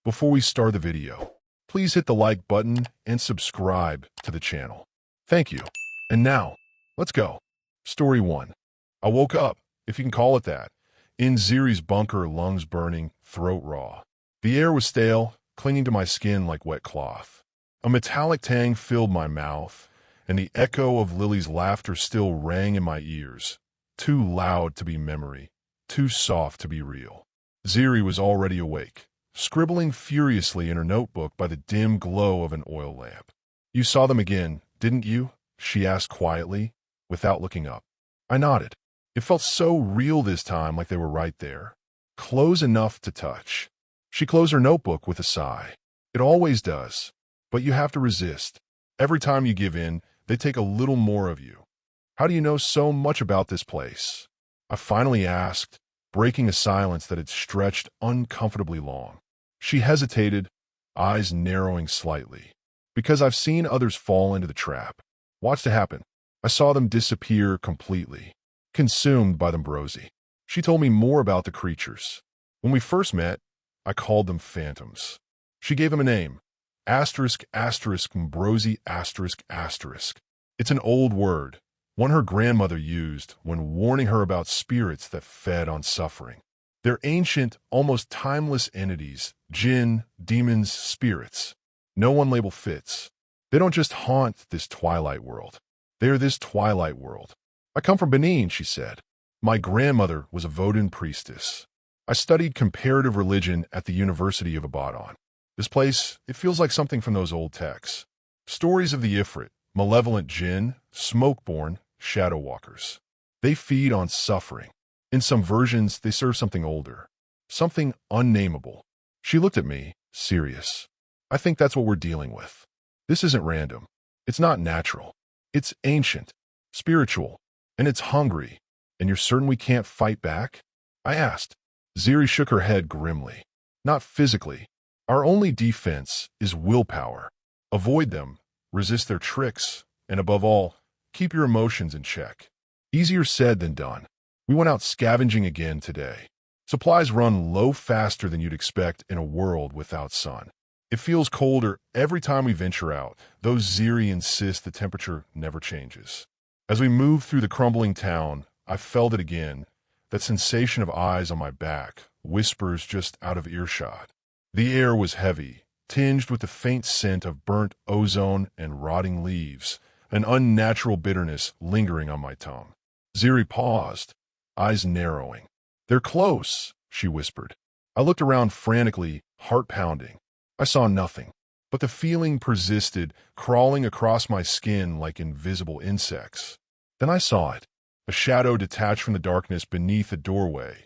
Before we start the video, please hit the like button and subscribe to the channel. Thank you. And now, let's go. Story 1. I woke up, if you can call it that, in Ziri's bunker, lungs burning, throat raw. The air was stale, clinging to my skin like wet cloth. A metallic tang filled my mouth, and the echo of Lily's laughter still rang in my ears. Too loud to be memory, too soft to be real. Ziri was already awake, scribbling furiously in her notebook by the dim glow of an oil lamp. "You saw them again, didn't you?" she asked quietly, without looking up. I nodded. It felt so real this time, like they were right there, close enough to touch. She closed her notebook with a sigh. It always does, but you have to resist. Every time you give in, they take a little more of you. "How do you know so much about this place?" I finally asked, breaking a silence that had stretched uncomfortably long. She hesitated, eyes narrowing slightly. "Because I've seen others fall into the trap. Watched it happen. I saw them disappear completely, consumed by the ambrosi." She told me more about the creatures. "When we first met, I called them phantoms." She gave them a name. Asterisk, asterisk, ambrosi, asterisk, asterisk. It's an old word, one her grandmother used when warning her about spirits that fed on suffering. They're ancient, almost timeless entities, jinn, demons, spirits. No one label fits. They don't just haunt this twilight world. They are this twilight world. "I come from Benin," she said. "My grandmother was a Vodun priestess. I studied comparative religion at the University of Ibadan. This place, it feels like something from those old texts. Stories of the Ifrit, malevolent jinn, smoke-born, shadow walkers. They feed on suffering. In some versions, they serve something older, something unnameable." She looked at me, serious. "I think that's what we're dealing with. This isn't random. It's not natural. It's ancient, spiritual, and it's hungry. And you're certain we can't fight back?" I asked. Ziri shook her head grimly. "Not physically. Our only defense is willpower. Avoid them, resist their tricks, and above all, keep your emotions in check." Easier said than done. We went out scavenging again today. Supplies run low faster than you'd expect in a world without sun. It feels colder every time we venture out, though Ziri insists the temperature never changes. As we moved through the crumbling town, I felt it again, that sensation of eyes on my back, whispers just out of earshot. The air was heavy, tinged with the faint scent of burnt ozone and rotting leaves, an unnatural bitterness lingering on my tongue. Ziri paused, eyes narrowing. "They're close," she whispered. I looked around frantically, heart pounding. I saw nothing, but the feeling persisted, crawling across my skin like invisible insects. Then I saw it, a shadow detached from the darkness beneath a doorway,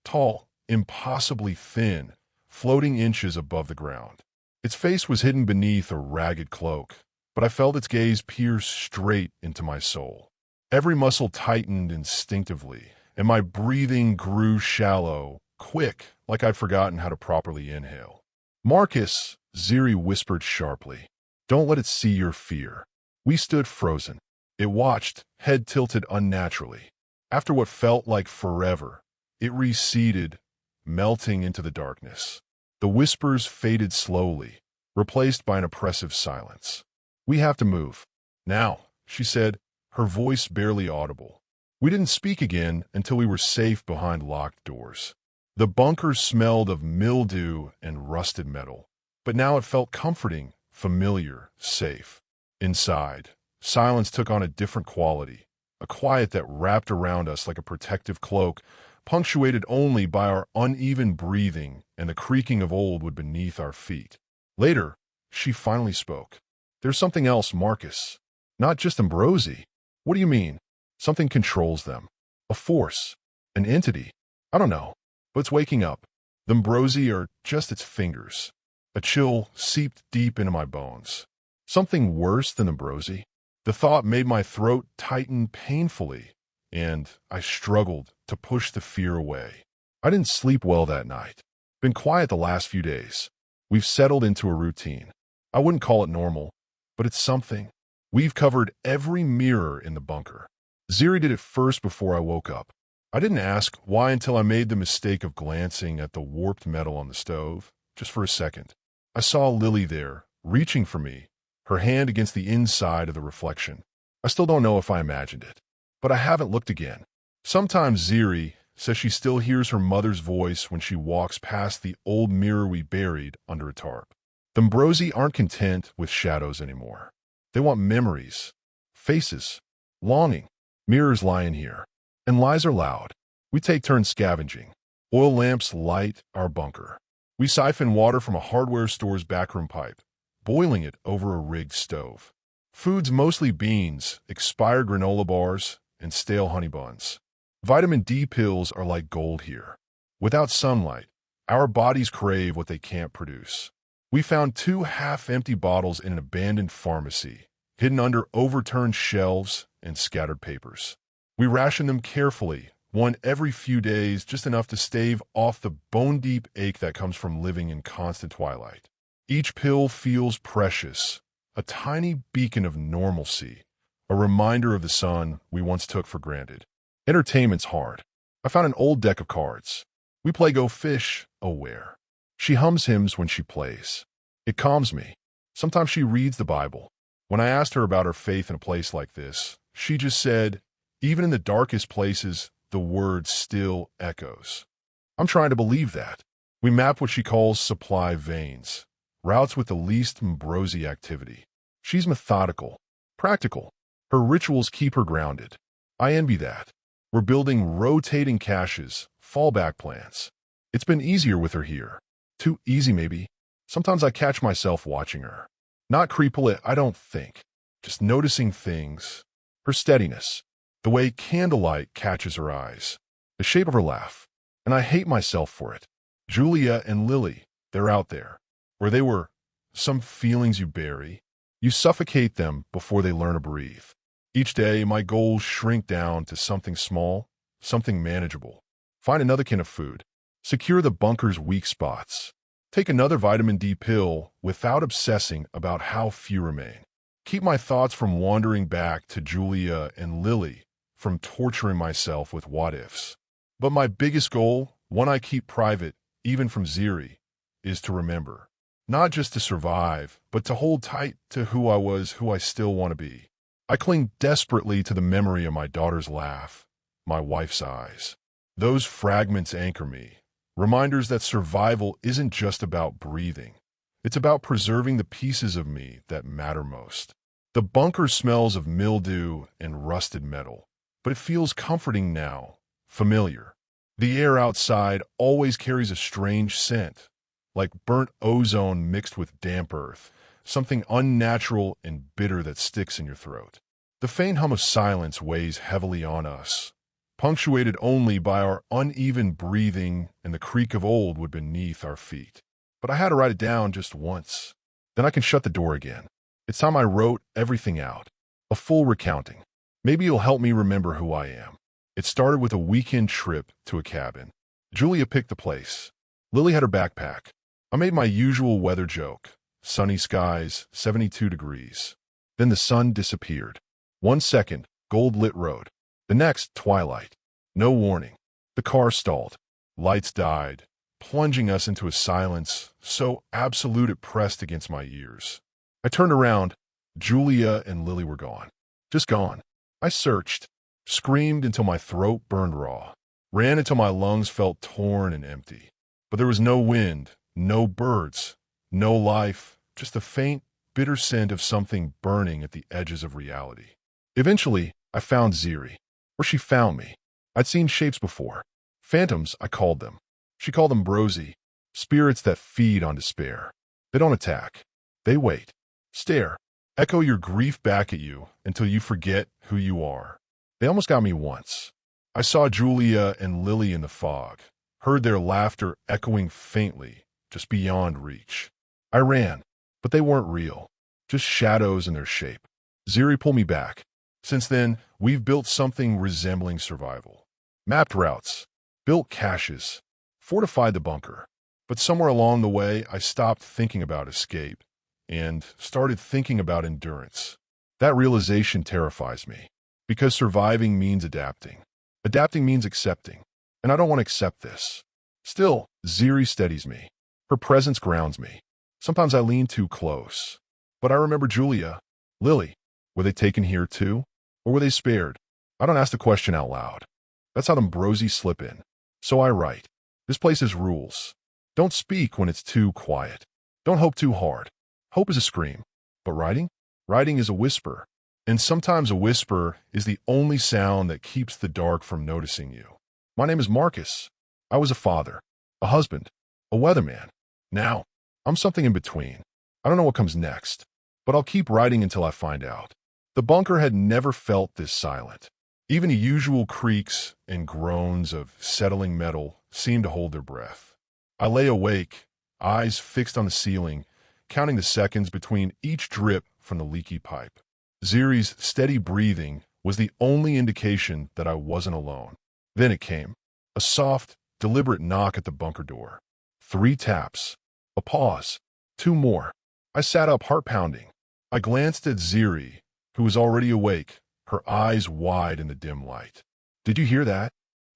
tall, impossibly thin, floating inches above the ground. Its face was hidden beneath a ragged cloak, but I felt its gaze pierce straight into my soul. Every muscle tightened instinctively, and my breathing grew shallow, quick, like I'd forgotten how to properly inhale. "Marcus," Ziri whispered sharply. "Don't let it see your fear." We stood frozen. It watched, head tilted unnaturally. After what felt like forever, it receded, melting into the darkness. The whispers faded slowly, replaced by an oppressive silence. "We have to move. Now," she said, her voice barely audible. We didn't speak again until we were safe behind locked doors. The bunker smelled of mildew and rusted metal, but now it felt comforting, familiar, safe. Inside, silence took on a different quality, a quiet that wrapped around us like a protective cloak, punctuated only by our uneven breathing and the creaking of old wood beneath our feet. Later, she finally spoke. "There's something else, Marcus. Not just ambrosi." "What do you mean?" "Something controls them. A force. An entity. I don't know, but it's waking up. The ambrosi are just its fingers." A chill seeped deep into my bones. Something worse than ambrosi? The thought made my throat tighten painfully, and I struggled to push the fear away. I didn't sleep well that night. Been quiet the last few days. We've settled into a routine. I wouldn't call it normal, but it's something. We've covered every mirror in the bunker. Ziri did it first before I woke up. I didn't ask why until I made the mistake of glancing at the warped metal on the stove. just for a second. I saw Lily there, reaching for me, her hand against the inside of the reflection. I still don't know if I imagined it, but I haven't looked again. Sometimes Ziri says she still hears her mother's voice when she walks past the old mirror we buried under a tarp. The Mbrosi aren't content with shadows anymore. They want memories, faces, longing. Mirrors lie in here, and lies are loud. We take turns scavenging. Oil lamps light our bunker. We siphon water from a hardware store's backroom pipe, boiling it over a rigged stove. Food's mostly beans, expired granola bars, and stale honey buns. Vitamin D pills are like gold here. Without sunlight, our bodies crave what they can't produce. We found 2 half-empty bottles in an abandoned pharmacy, hidden under overturned shelves and scattered papers. We ration them carefully, one every few days, just enough to stave off the bone-deep ache that comes from living in constant twilight. Each pill feels precious, a tiny beacon of normalcy, a reminder of the sun we once took for granted. Entertainment's hard. I found an old deck of cards. We play Go Fish, oh where. She hums hymns when she plays. It calms me. Sometimes she reads the Bible. When I asked her about her faith in a place like this, she just said, even in the darkest places, the word still echoes. I'm trying to believe that. We map what she calls supply veins, routes with the least Mbrosi activity. She's methodical, practical. Her rituals keep her grounded. I envy that. We're building rotating caches, fallback plans. It's been easier with her here. Too easy, maybe. Sometimes I catch myself watching her. Not creepily, I don't think. Just noticing things. Her steadiness. The way candlelight catches her eyes. The shape of her laugh. And I hate myself for it. Julia and Lily, they're out there. Where they were. Some feelings you bury. You suffocate them before they learn to breathe. Each day, my goals shrink down to something small, something manageable. Find another can of food. Secure the bunker's weak spots. Take another vitamin D pill without obsessing about how few remain. Keep my thoughts from wandering back to Julia and Lily, from torturing myself with what-ifs. But my biggest goal, one I keep private, even from Ziri, is to remember. Not just to survive, but to hold tight to who I was, who I still want to be. I cling desperately to the memory of my daughter's laugh, my wife's eyes. Those fragments anchor me, reminders that survival isn't just about breathing. It's about preserving the pieces of me that matter most. The bunker smells of mildew and rusted metal, but it feels comforting now, familiar. The air outside always carries a strange scent, like burnt ozone mixed with damp earth, something unnatural and bitter that sticks in your throat. The faint hum of silence weighs heavily on us, punctuated only by our uneven breathing and the creak of old wood beneath our feet. But I had to write it down just once. Then I can shut the door again. It's time I wrote everything out, a full recounting. Maybe it'll help me remember who I am. It started with a weekend trip to a cabin. Julia picked the place. Lily had her backpack. I made my usual weather joke. Sunny skies, 72 degrees. Then the sun disappeared. 1 second, gold-lit road. The next, twilight. No warning. The car stalled. Lights died, plunging us into a silence so absolute it pressed against my ears. I turned around. Julia and Lily were gone. Just gone. I searched, screamed until my throat burned raw, ran until my lungs felt torn and empty. But there was no wind, no birds, no life, just a faint, bitter scent of something burning at the edges of reality. Eventually, I found Ziri, or she found me. I'd seen shapes before. Phantoms, I called them. She called them Mbrosi, spirits that feed on despair. They don't attack. They wait, stare, echo your grief back at you until you forget who you are. They almost got me once. I saw Julia and Lily in the fog, heard their laughter echoing faintly, just beyond reach. I ran, but they weren't real, just shadows in their shape. Ziri pulled me back. Since then, we've built something resembling survival. Mapped routes, built caches, fortified the bunker. But somewhere along the way, I stopped thinking about escape and started thinking about endurance. That realization terrifies me, because surviving means adapting. Adapting means accepting, and I don't want to accept this. Still, Ziri steadies me. Her presence grounds me. Sometimes I lean too close. But I remember Julia, Lily. Were they taken here too? Or were they spared? I don't ask the question out loud. That's how them brosies slip in. So I write. This place has rules. Don't speak when it's too quiet. Don't hope too hard. Hope is a scream. But writing? Writing is a whisper. And sometimes a whisper is the only sound that keeps the dark from noticing you. My name is Marcus. I was a father, a husband, a weatherman. Now, I'm something in between. I don't know what comes next, but I'll keep writing until I find out. The bunker had never felt this silent. Even the usual creaks and groans of settling metal seemed to hold their breath. I lay awake, eyes fixed on the ceiling, counting the seconds between each drip from the leaky pipe. Ziri's steady breathing was the only indication that I wasn't alone. Then it came. A soft, deliberate knock at the bunker door. 3 taps. A pause. 2 more. I sat up, heart pounding. I glanced at Ziri, who was already awake, her eyes wide in the dim light. "Did you hear that?"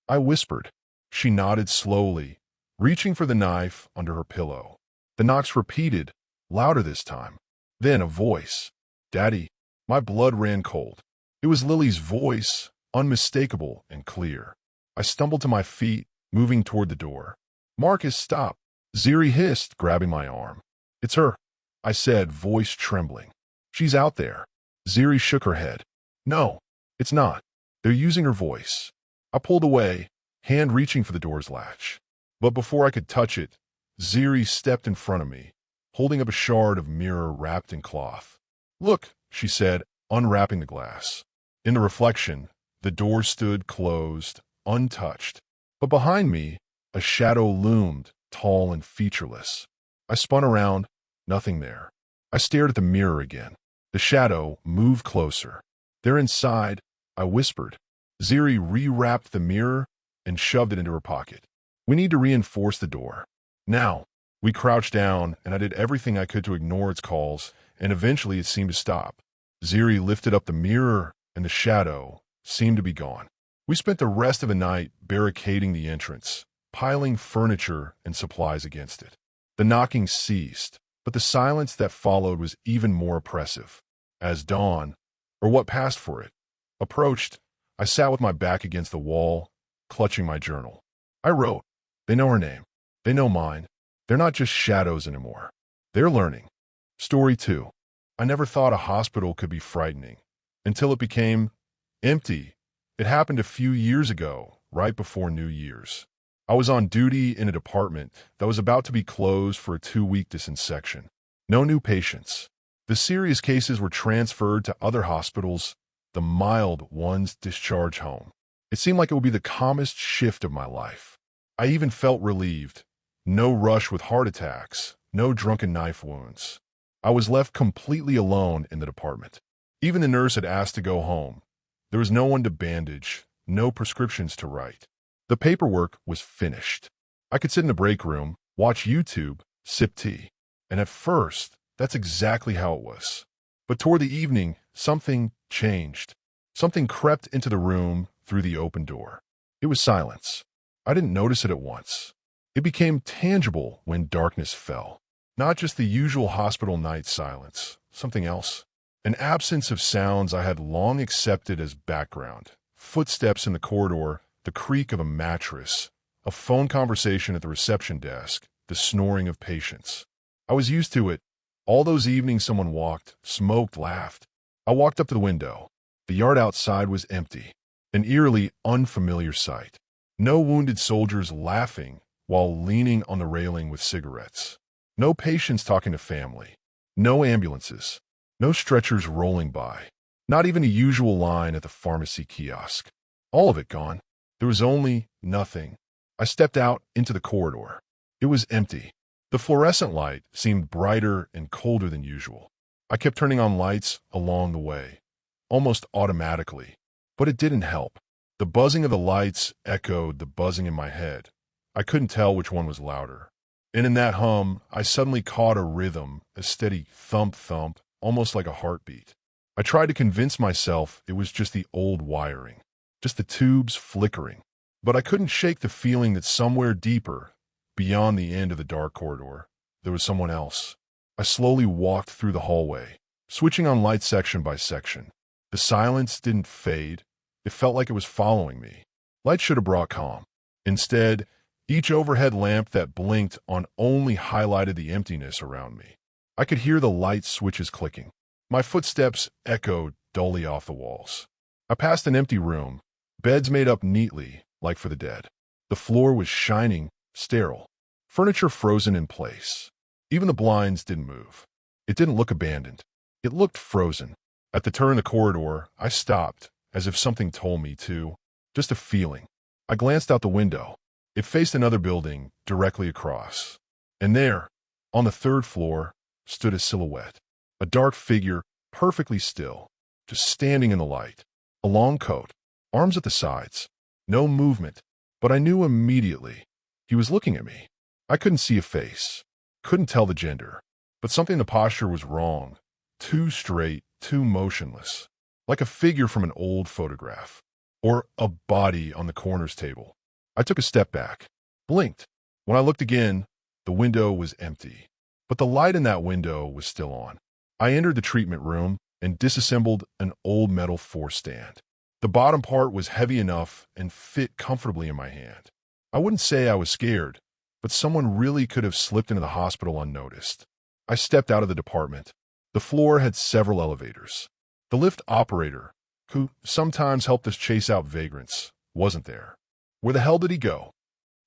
I whispered. She nodded slowly, reaching for the knife under her pillow. The knocks repeated, louder this time. Then a voice. "Daddy." My blood ran cold. It was Lily's voice, unmistakable and clear. I stumbled to my feet, moving toward the door. "Marcus, stop." Ziri hissed, grabbing my arm. "It's her," I said, voice trembling. "She's out there." Ziri shook her head. "No, it's not. They're using her voice." I pulled away, hand reaching for the door's latch. But before I could touch it, Ziri stepped in front of me, holding up a shard of mirror wrapped in cloth. "Look," she said, unwrapping the glass. In the reflection, the door stood closed, untouched. But behind me, a shadow loomed, tall and featureless. I spun around, nothing there. I stared at the mirror again. The shadow moved closer. "They're inside," I whispered. Ziri rewrapped the mirror and shoved it into her pocket. "We need to reinforce the door." Now, we crouched down, and I did everything I could to ignore its calls, and eventually it seemed to stop. Ziri lifted up the mirror, and the shadow seemed to be gone. We spent the rest of the night barricading the entrance, piling furniture and supplies against it. The knocking ceased, but the silence that followed was even more oppressive. As dawn, or what passed for it, approached, I sat with my back against the wall, clutching my journal. I wrote. They know her name. They know mine. They're not just shadows anymore. They're learning. Story 2. I never thought a hospital could be frightening, until it became empty. It happened a few years ago, right before New Year's. I was on duty in a department that was about to be closed for a 2-week disinsection. No new patients. The serious cases were transferred to other hospitals, the mild ones discharged home. It seemed like it would be the calmest shift of my life. I even felt relieved. No rush with heart attacks, no drunken knife wounds. I was left completely alone in the department. Even the nurse had asked to go home. There was no one to bandage, no prescriptions to write. The paperwork was finished. I could sit in the break room, watch YouTube, sip tea. And at first, that's exactly how it was. But toward the evening, something changed. Something crept into the room through the open door. It was silence. I didn't notice it at once. It became tangible when darkness fell. Not just the usual hospital night silence, something else. An absence of sounds I had long accepted as background. Footsteps in the corridor, the creak of a mattress, a phone conversation at the reception desk, the snoring of patients. I was used to it. All those evenings someone walked, smoked, laughed. I walked up to the window. The yard outside was empty, an eerily unfamiliar sight. No wounded soldiers laughing while leaning on the railing with cigarettes. No patients talking to family. No ambulances. No stretchers rolling by. Not even a usual line at the pharmacy kiosk. All of it gone. There was only nothing. I stepped out into the corridor. It was empty. The fluorescent light seemed brighter and colder than usual. I kept turning on lights along the way, almost automatically, but it didn't help. The buzzing of the lights echoed the buzzing in my head. I couldn't tell which one was louder. And in that hum, I suddenly caught a rhythm, a steady thump-thump, almost like a heartbeat. I tried to convince myself it was just the old wiring, just the tubes flickering. But I couldn't shake the feeling that somewhere deeper, beyond the end of the dark corridor, there was someone else. I slowly walked through the hallway, switching on lights section by section. The silence didn't fade. It felt like it was following me. Light should have brought calm. Instead, each overhead lamp that blinked on only highlighted the emptiness around me. I could hear the light switches clicking. My footsteps echoed dully off the walls. I passed an empty room, beds made up neatly, like for the dead. The floor was shining, sterile, furniture frozen in place. Even the blinds didn't move. It didn't look abandoned. It looked frozen. At the turn of the corridor, I stopped, as if something told me to. Just a feeling. I glanced out the window. It faced another building directly across. And there, on the third floor, stood a silhouette. A dark figure, perfectly still, just standing in the light. A long coat, arms at the sides. No movement, but I knew immediately. He was looking at me. I couldn't see a face. Couldn't tell the gender. But something in the posture was wrong. Too straight, too motionless. Like a figure from an old photograph. Or a body on the coroner's table. I took a step back. Blinked. When I looked again, the window was empty. But the light in that window was still on. I entered the treatment room and disassembled an old metal force stand. The bottom part was heavy enough and fit comfortably in my hand. I wouldn't say I was scared, but someone really could have slipped into the hospital unnoticed. I stepped out of the department. The floor had several elevators. The lift operator, who sometimes helped us chase out vagrants, wasn't there. Where the hell did he go?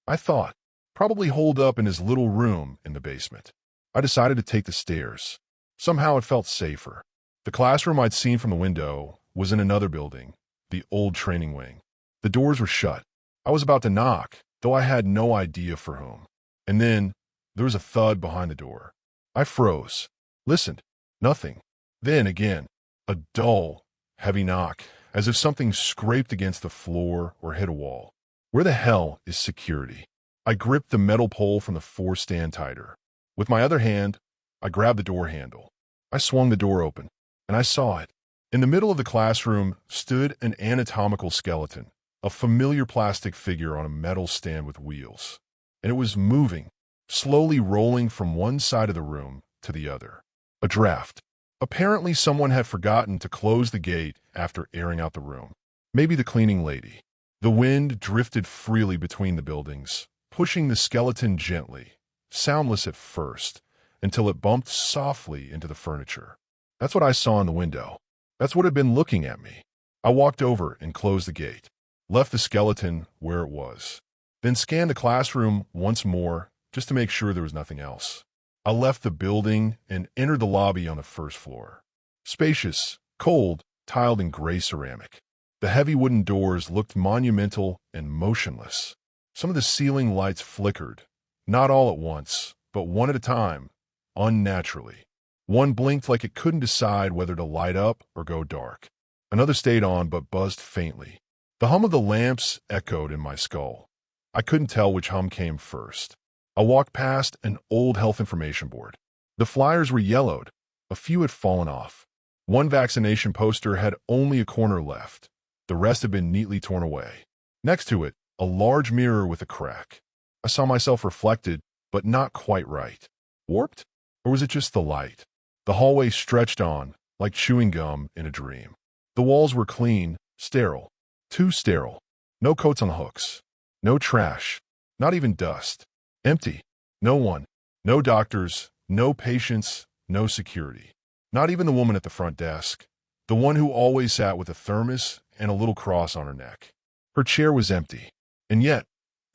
I thought. Probably holed up in his little room in the basement. I decided to take the stairs. Somehow it felt safer. The classroom I'd seen from the window was in another building, the old training wing. The doors were shut. I was about to knock, though I had no idea for whom. And then there was a thud behind the door. I froze. Listened. Nothing. Then again, a dull, heavy knock, as if something scraped against the floor or hit a wall. Where the hell is security? I gripped the metal pole from the force stand tighter. With my other hand, I grabbed the door handle. I swung the door open, and I saw it. In the middle of the classroom stood an anatomical skeleton, a familiar plastic figure on a metal stand with wheels. And it was moving, slowly rolling from one side of the room to the other. A draft. Apparently someone had forgotten to close the gate after airing out the room. Maybe the cleaning lady. The wind drifted freely between the buildings, pushing the skeleton gently, soundless at first, until it bumped softly into the furniture. That's what I saw in the window. That's what had been looking at me. I walked over and closed the gate, left the skeleton where it was, then scanned the classroom once more just to make sure there was nothing else. I left the building and entered the lobby on the first floor. Spacious, cold, tiled in gray ceramic. The heavy wooden doors looked monumental and motionless. Some of the ceiling lights flickered, not all at once, but one at a time, unnaturally. One blinked like it couldn't decide whether to light up or go dark. Another stayed on but buzzed faintly. The hum of the lamps echoed in my skull. I couldn't tell which hum came first. I walked past an old health information board. The flyers were yellowed. A few had fallen off. One vaccination poster had only a corner left. The rest had been neatly torn away. Next to it, a large mirror with a crack. I saw myself reflected, but not quite right. Warped? Or was it just the light? The hallway stretched on, like chewing gum in a dream. The walls were clean, sterile. Too sterile. No coats on the hooks. No trash. Not even dust. Empty. No one. No doctors. No patients. No security. Not even the woman at the front desk. The one who always sat with a thermos and a little cross on her neck. Her chair was empty. And yet,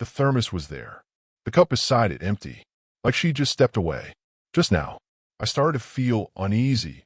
the thermos was there. The cup beside it empty. Like she just stepped away. Just now. I started to feel uneasy.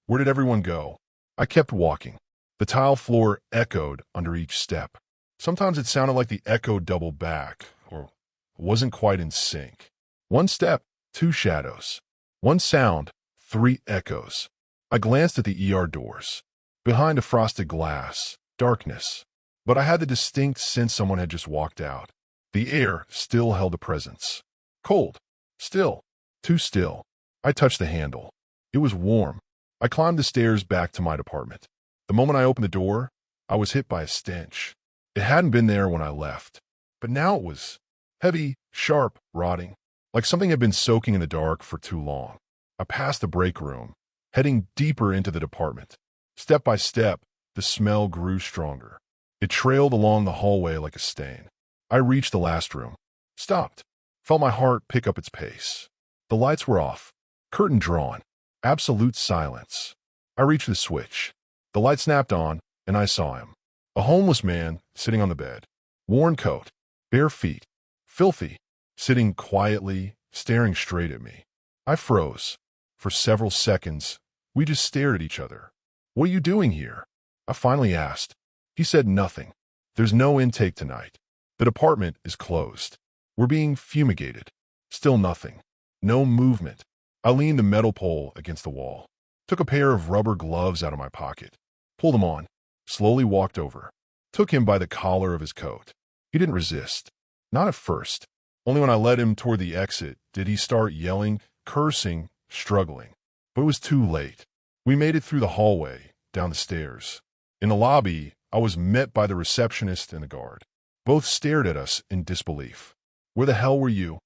Where did everyone go? I kept walking. The tile floor echoed under each step. Sometimes it sounded like the echo doubled back, or wasn't quite in sync. One step, two shadows. One sound, three echoes. I glanced at the ER doors. Behind a frosted glass, darkness. But I had the distinct sense someone had just walked out. The air still held a presence. Cold. Still. Too still. I touched the handle. It was warm. I climbed the stairs back to my department. The moment I opened the door, I was hit by a stench. It hadn't been there when I left, but now it was Heavy, sharp, rotting, like something had been soaking in the dark for too long. I passed the break room, heading deeper into the department. Step by step, the smell grew stronger. It trailed along the hallway like a stain. I reached the last room, stopped, felt my heart pick up its pace. The lights were off, curtain drawn, absolute silence. I reached the switch. The light snapped on, and I saw him. A homeless man sitting on the bed, worn coat, bare feet, filthy, sitting quietly, staring straight at me. I froze. For several seconds, we just stared at each other. "What are you doing here?" I finally asked. He said nothing. "There's no intake tonight. The department is closed. We're being fumigated." Still nothing. No movement. I leaned the metal pole against the wall, took a pair of rubber gloves out of my pocket, pulled them on, slowly walked over, took him by the collar of his coat. He didn't resist. Not at first. Only when I led him toward the exit did he start yelling, cursing, struggling. But it was too late. We made it through the hallway, down the stairs. In the lobby, I was met by the receptionist and the guard. Both stared at us in disbelief. "Where the hell were you?"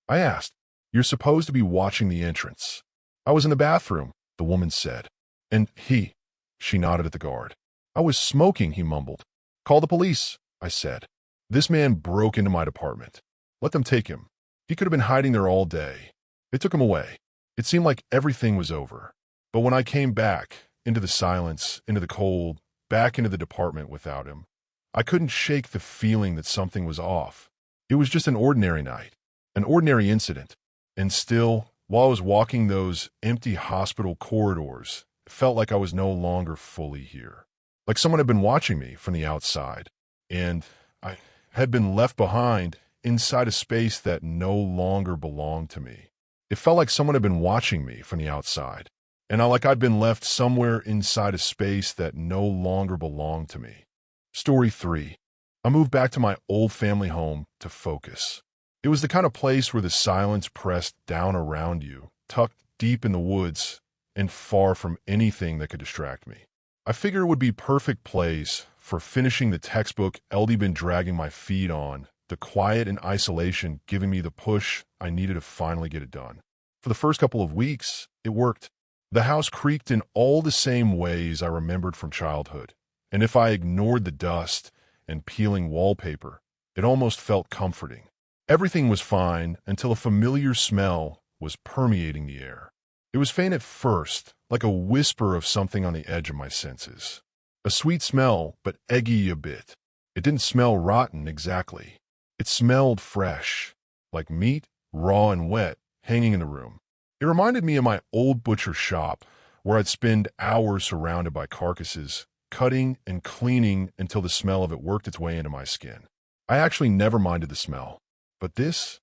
I asked. "You're supposed to be watching the entrance." "I was in the bathroom," the woman said. "And he?" She nodded at the guard. "I was smoking," he mumbled. "Call the police," I said. "This man broke into my department. Let them take him. He could have been hiding there all day." They took him away. It seemed like everything was over. But when I came back, into the silence, into the cold, back into the department without him, I couldn't shake the feeling that something was off. It was just an ordinary night, an ordinary incident. And still, while I was walking those empty hospital corridors, it felt like I was no longer fully here. Like someone had been watching me from the outside, and I had been left behind inside a space that no longer belonged to me. It felt like someone had been watching me from the outside, and like I'd been left somewhere inside a space that no longer belonged to me. Story 3. I moved back to my old family home to focus. It was the kind of place where the silence pressed down around you, tucked deep in the woods, and far from anything that could distract me. I figured it would be perfect place for finishing the textbook Eldy been dragging my feet on, the quiet and isolation giving me the push I needed to finally get it done. For the first couple of weeks, it worked. The house creaked in all the same ways I remembered from childhood, and if I ignored the dust and peeling wallpaper, it almost felt comforting. Everything was fine until a familiar smell was permeating the air. It was faint at first, like a whisper of something on the edge of my senses. A sweet smell, but eggy a bit. It didn't smell rotten exactly. It smelled fresh, like meat, raw and wet, hanging in the room. It reminded me of my old butcher shop, where I'd spend hours surrounded by carcasses, cutting and cleaning until the smell of it worked its way into my skin. I actually never minded the smell. But this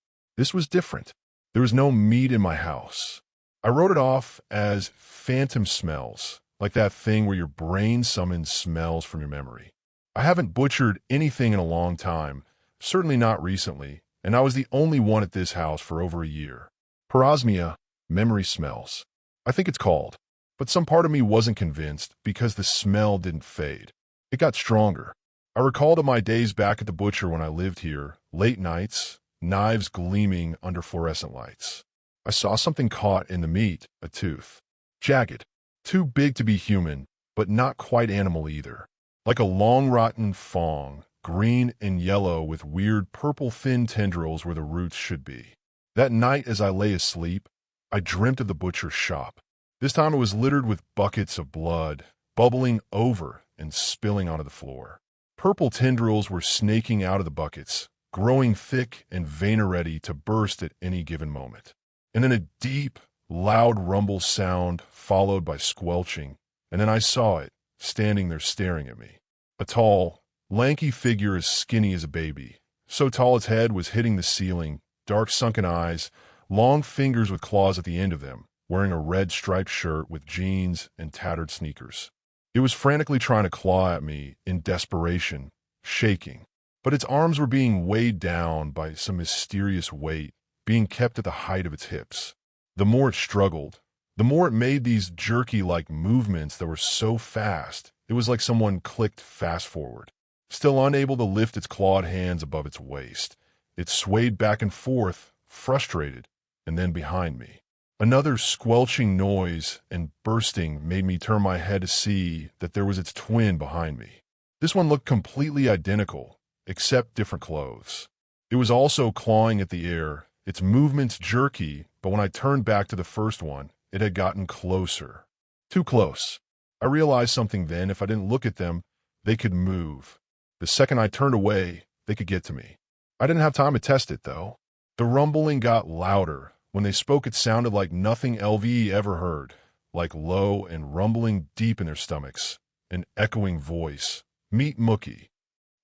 was different. There was no meat in my house. I wrote it off as phantom smells, like that thing where your brain summons smells from your memory. I haven't butchered anything in a long time, certainly not recently, and I was the only one at this house for over a year. Parosmia, memory smells, I think it's called. But some part of me wasn't convinced because the smell didn't fade. It got stronger. I recalled my days back at the butcher when I lived here, late nights, knives gleaming under fluorescent lights. I saw something caught in the meat, a tooth. Jagged, too big to be human, but not quite animal either. Like a long rotten fong, green and yellow with weird purple thin tendrils where the roots should be. That night as I lay asleep, I dreamt of the butcher's shop. This time it was littered with buckets of blood, bubbling over and spilling onto the floor. Purple tendrils were snaking out of the buckets, growing thick and vein-ready to burst at any given moment. And then a deep, loud rumble sound followed by squelching, and then I saw it, standing there staring at me. A tall, lanky figure as skinny as a baby, so tall its head was hitting the ceiling, dark sunken eyes, long fingers with claws at the end of them, wearing a red striped shirt with jeans and tattered sneakers. It was frantically trying to claw at me in desperation, shaking, but its arms were being weighed down by some mysterious weight, being kept at the height of its hips. The more it struggled, the more it made these jerky-like movements that were so fast, it was like someone clicked fast forward. Still unable to lift its clawed hands above its waist, It swayed back and forth, frustrated, and then behind me. Another squelching noise and bursting made me turn my head to see that there was its twin behind me. This one looked completely identical, except different clothes. It was also clawing at the air, its movements jerky, but when I turned back to the first one, it had gotten closer. Too close. I realized something then: if I didn't look at them, they could move. The second I turned away, they could get to me. I didn't have time to test it, though. The rumbling got louder. When they spoke, it sounded like nothing LVE ever heard, like low and rumbling deep in their stomachs, an echoing voice. Meet Mookie.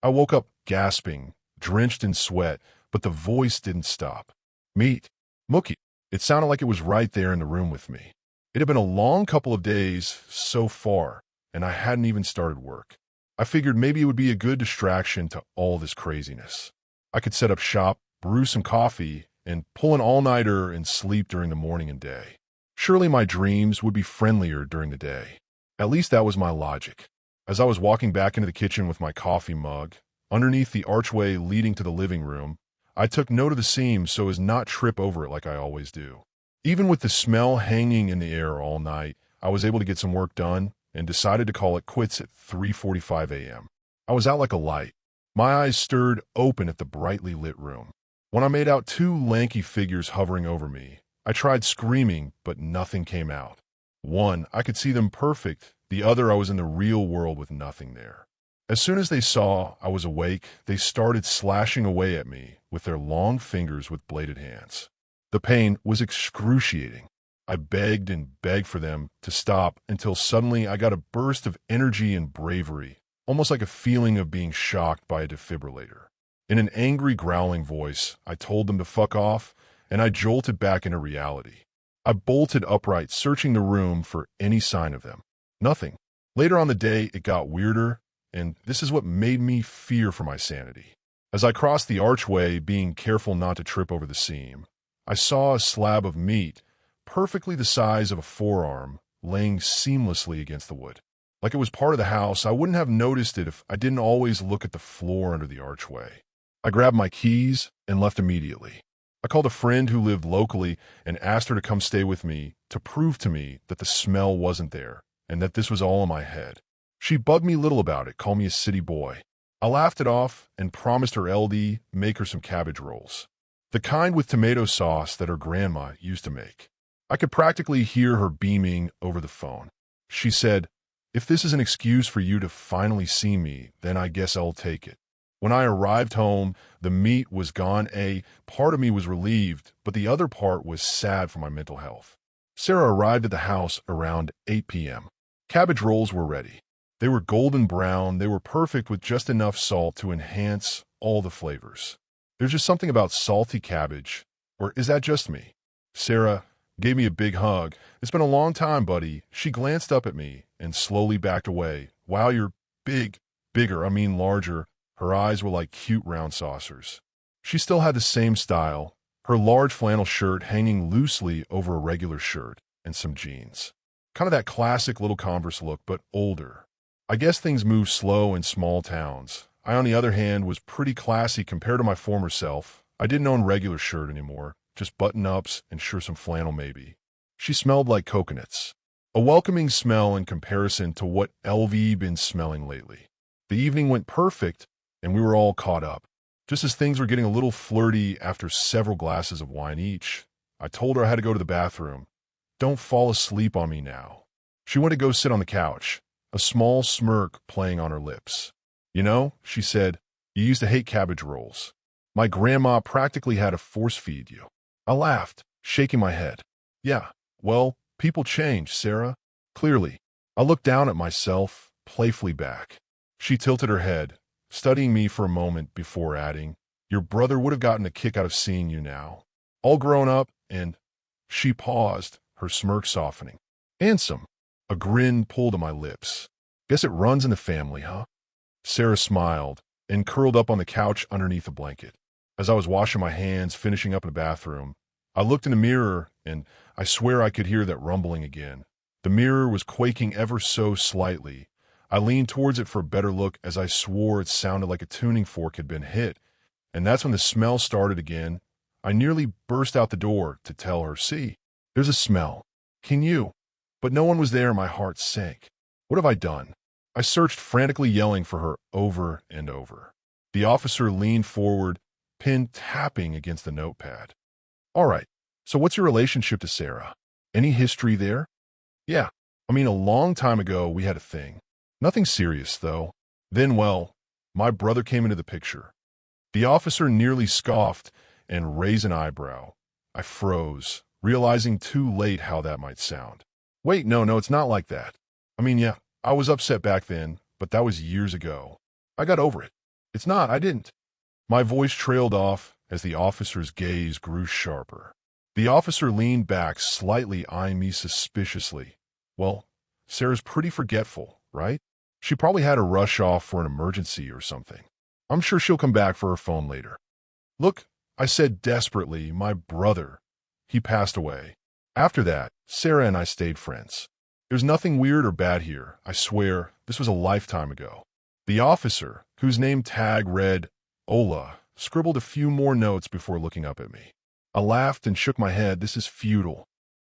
I woke up gasping, drenched in sweat, but the voice didn't stop. Meet Mookie. It sounded like it was right there in the room with me. It had been a long couple of days so far, and I hadn't even started work. I figured maybe it would be a good distraction to all this craziness. I could set up shop, brew some coffee, and pull an all-nighter and sleep during the morning and day. Surely my dreams would be friendlier during the day. At least that was my logic. As I was walking back into the kitchen with my coffee mug, underneath the archway leading to the living room, I took note of the seam so as not trip over it like I always do. Even with the smell hanging in the air all night, I was able to get some work done and decided to call it quits at 3:45 a.m. I was out like a light. My eyes stirred open at the brightly lit room. When I made out two lanky figures hovering over me, I tried screaming, but nothing came out. One, I could see them perfect. The other, I was in the real world with nothing there. As soon as they saw I was awake, they started slashing away at me with their long fingers with bladed hands. The pain was excruciating. I begged and begged for them to stop until suddenly I got a burst of energy and bravery, almost like a feeling of being shocked by a defibrillator. In an angry, growling voice, I told them to fuck off, and I jolted back into reality. I bolted upright, searching the room for any sign of them. Nothing. Later on the day, it got weirder, and this is what made me fear for my sanity. As I crossed the archway, being careful not to trip over the seam, I saw a slab of meat, perfectly the size of a forearm, laying seamlessly against the wood. Like it was part of the house. I wouldn't have noticed it if I didn't always look at the floor under the archway. I grabbed my keys and left immediately. I called a friend who lived locally and asked her to come stay with me to prove to me that the smell wasn't there and that this was all in my head. She bugged me little about it, called me a city boy. I laughed it off and promised her LD make her some cabbage rolls, the kind with tomato sauce that her grandma used to make. I could practically hear her beaming over the phone. She said, "If this is an excuse for you to finally see me, then I guess I'll take it." When I arrived home, the meat was gone. A part of me was relieved, but the other part was sad for my mental health. Sarah arrived at the house around 8 p.m. Cabbage rolls were ready. They were golden brown. They were perfect with just enough salt to enhance all the flavors. There's just something about salty cabbage. Or is that just me? Sarah gave me a big hug. "It's been a long time, buddy." She glanced up at me and slowly backed away. "Wow, you're bigger, I mean larger." Her eyes were like cute round saucers. She still had the same style, her large flannel shirt hanging loosely over a regular shirt and some jeans. Kind of that classic little Converse look, but older. I guess things move slow in small towns. I, on the other hand, was pretty classy compared to my former self. I didn't own regular shirt anymore, just button-ups and sure some flannel maybe. She smelled like coconuts. A welcoming smell in comparison to what LV been smelling lately. The evening went perfect, and we were all caught up. Just as things were getting a little flirty after several glasses of wine each, I told her I had to go to the bathroom. "Don't fall asleep on me now." She went to go sit on the couch, a small smirk playing on her lips. "You know," she said, "you used to hate cabbage rolls. My grandma practically had to force feed you." I laughed, shaking my head. "Yeah, well, people change, Sarah. Clearly." I looked down at myself, playfully back. She tilted her head, studying me for a moment before adding, "Your brother would have gotten a kick out of seeing you now. All grown up and—" She paused, her smirk softening. "Handsome." A grin pulled at my lips. "Guess it runs in the family, huh?" Sarah smiled and curled up on the couch underneath a blanket. As I was washing my hands, finishing up in the bathroom, I looked in the mirror and I swear I could hear that rumbling again. The mirror was quaking ever so slightly. I leaned towards it for a better look as I swore it sounded like a tuning fork had been hit, And that's when the smell started again. I nearly burst out the door to tell her, "See, there's a smell. Can you?" But no one was there and my heart sank. What have I done? I searched frantically, yelling for her over and over. The officer leaned forward, pen tapping against the notepad. "All right, so what's your relationship to Sarah? Any history there?" "Yeah, I mean, a long time ago we had a thing. Nothing serious, though. Then, well, my brother came into the picture." The officer nearly scoffed and raised an eyebrow. I froze, realizing too late how that might sound. "Wait, no, it's not like that. I mean, yeah, I was upset back then, but that was years ago. I got over it. It's not, I didn't." My voice trailed off as the officer's gaze grew sharper. The officer leaned back, slightly eyeing me suspiciously. "Well, Sarah's pretty forgetful, right? She probably had to rush off for an emergency or something. I'm sure she'll come back for her phone later." "Look," I said desperately, "my brother. He passed away. After that, Sarah and I stayed friends. There's nothing weird or bad here. I swear, this was a lifetime ago." The officer, whose name tag read Ola, scribbled a few more notes before looking up at me. I laughed and shook my head. This is futile.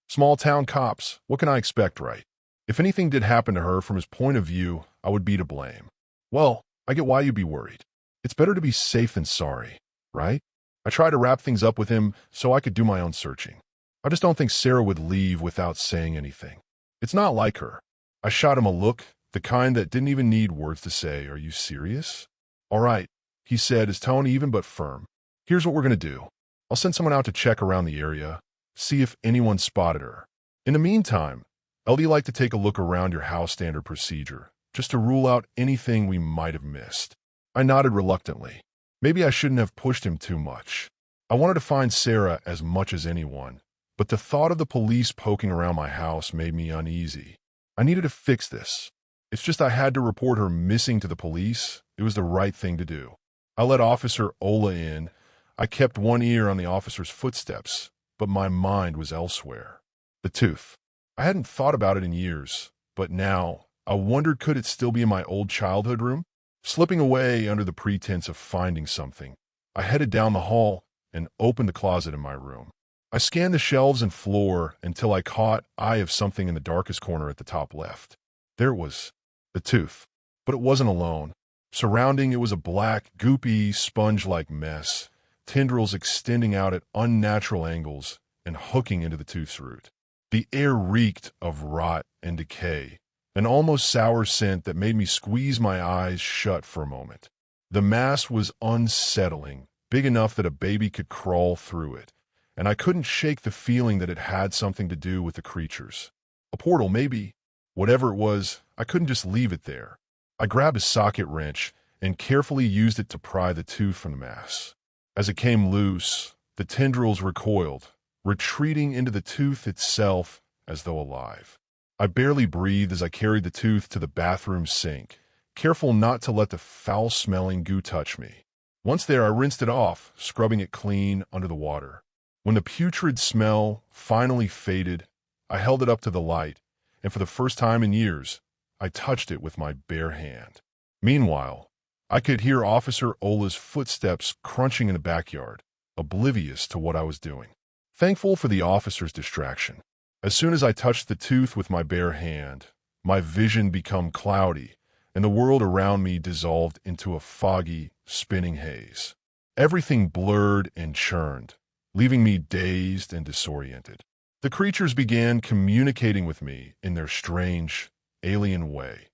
Small-town cops, what can I expect, right? If anything did happen to her from his point of view, I would be to blame. Well, I get why you'd be worried. It's better to be safe than sorry, right? I tried to wrap things up with him so I could do my own searching. I just don't think Sarah would leave without saying anything. It's not like her. I shot him a look, the kind that didn't even need words to say, "Are you serious?" "All right," he said, his tone even but firm. "Here's what we're going to do. I'll send someone out to check around the area, see if anyone spotted her. In the meantime, LD like to take a look around your house, standard procedure, just to rule out anything we might have missed." I nodded reluctantly. Maybe I shouldn't have pushed him too much. I wanted to find Sarah as much as anyone, but the thought of the police poking around my house made me uneasy. I needed to fix this. It's just I had to report her missing to the police. It was the right thing to do. I let Officer Ola in. I kept one ear on the officer's footsteps, but my mind was elsewhere. The tooth. I hadn't thought about it in years, but now I wondered, could it still be in my old childhood room? Slipping away under the pretense of finding something, I headed down the hall and opened the closet in my room. I scanned the shelves and floor until I caught eye of something in the darkest corner at the top left. There it was, the tooth. But it wasn't alone. Surrounding it was a black, goopy, sponge-like mess, tendrils extending out at unnatural angles and hooking into the tooth's root. The air reeked of rot and decay, an almost sour scent that made me squeeze my eyes shut for a moment. The mass was unsettling, big enough that a baby could crawl through it, and I couldn't shake the feeling that it had something to do with the creatures. A portal, maybe. Whatever it was, I couldn't just leave it there. I grabbed a socket wrench and carefully used it to pry the tooth from the mass. As it came loose, the tendrils recoiled, retreating into the tooth itself as though alive. I barely breathed as I carried the tooth to the bathroom sink, careful not to let the foul-smelling goo touch me. Once there, I rinsed it off, scrubbing it clean under the water. When the putrid smell finally faded, I held it up to the light, and for the first time in years, I touched it with my bare hand. Meanwhile, I could hear Officer Ola's footsteps crunching in the backyard, oblivious to what I was doing. Thankful for the officer's distraction. As soon as I touched the tooth with my bare hand, my vision became cloudy, and the world around me dissolved into a foggy, spinning haze. Everything blurred and churned, leaving me dazed and disoriented. The creatures began communicating with me in their strange, alien way,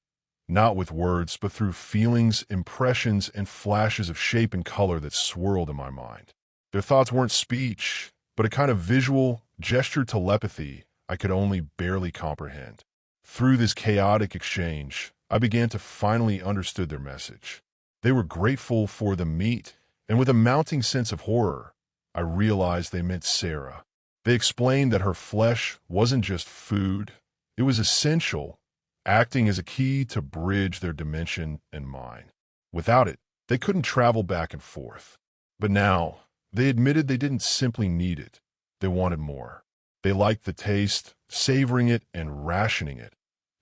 not with words, but through feelings, impressions, and flashes of shape and color that swirled in my mind. Their thoughts weren't speech, but a kind of visual, gestured telepathy I could only barely comprehend. Through this chaotic exchange, I began to finally understand their message. They were grateful for the meat, and with a mounting sense of horror, I realized they meant Sarah. They explained that her flesh wasn't just food, it was essential, acting as a key to bridge their dimension and mine. Without it, they couldn't travel back and forth. But now, they admitted they didn't simply need it, they wanted more. They liked the taste, savoring it and rationing it,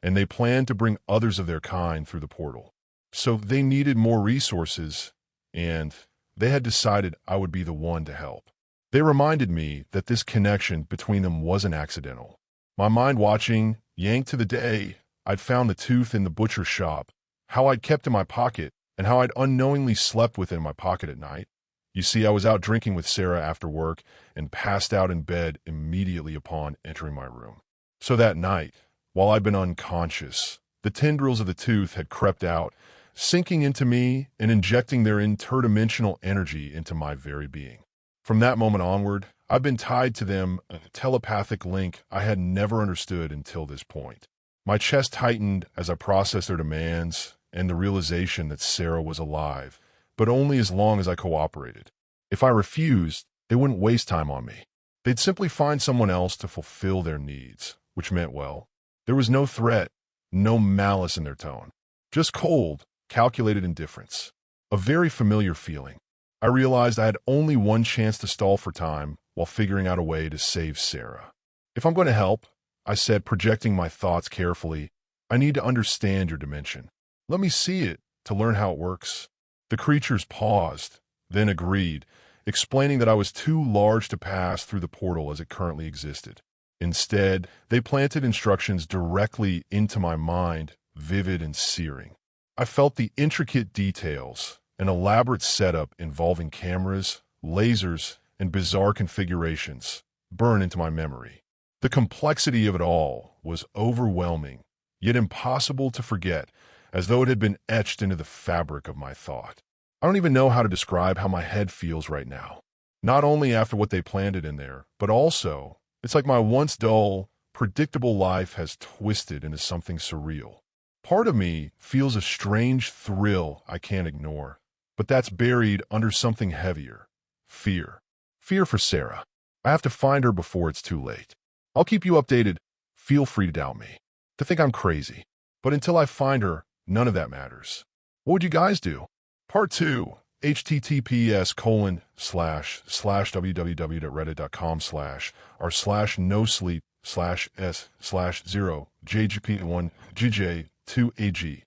and they planned to bring others of their kind through the portal. So they needed more resources, and they had decided I would be the one to help. They reminded me that this connection between them wasn't accidental. My mind watching yanked to the day I'd found the tooth in the butcher shop, how I'd kept in my pocket, and how I'd unknowingly slept with it in my pocket at night. You see, I was out drinking with Sarah after work and passed out in bed immediately upon entering my room. So that night, while I'd been unconscious, the tendrils of the tooth had crept out, sinking into me and injecting their interdimensional energy into my very being. From that moment onward, I've been tied to them, a telepathic link I had never understood until this point. My chest tightened as I processed their demands and the realization that Sarah was alive, but only as long as I cooperated. If I refused, they wouldn't waste time on me. They'd simply find someone else to fulfill their needs, which meant, well, there was no threat, no malice in their tone. Just cold, calculated indifference. A very familiar feeling. I realized I had only one chance to stall for time while figuring out a way to save Sarah. If I'm going to help, I said, projecting my thoughts carefully, I need to understand your dimension. Let me see it to learn how it works. The creatures paused, then agreed, explaining that I was too large to pass through the portal as it currently existed. Instead, they planted instructions directly into my mind, vivid and searing. I felt the intricate details, an elaborate setup involving cameras, lasers, and bizarre configurations, burn into my memory. The complexity of it all was overwhelming, yet impossible to forget, as though it had been etched into the fabric of my thought. I don't even know how to describe how my head feels right now. Not only after what they planted in there, but also, it's like my once dull, predictable life has twisted into something surreal. Part of me feels a strange thrill I can't ignore, but that's buried under something heavier. Fear. Fear for Sarah. I have to find her before it's too late. I'll keep you updated. Feel free to doubt me, to think I'm crazy. But until I find her, none of that matters. What would you guys do? Part 2. https://www.reddit.com/r/no-sleep/s/0jgp1gj2ag.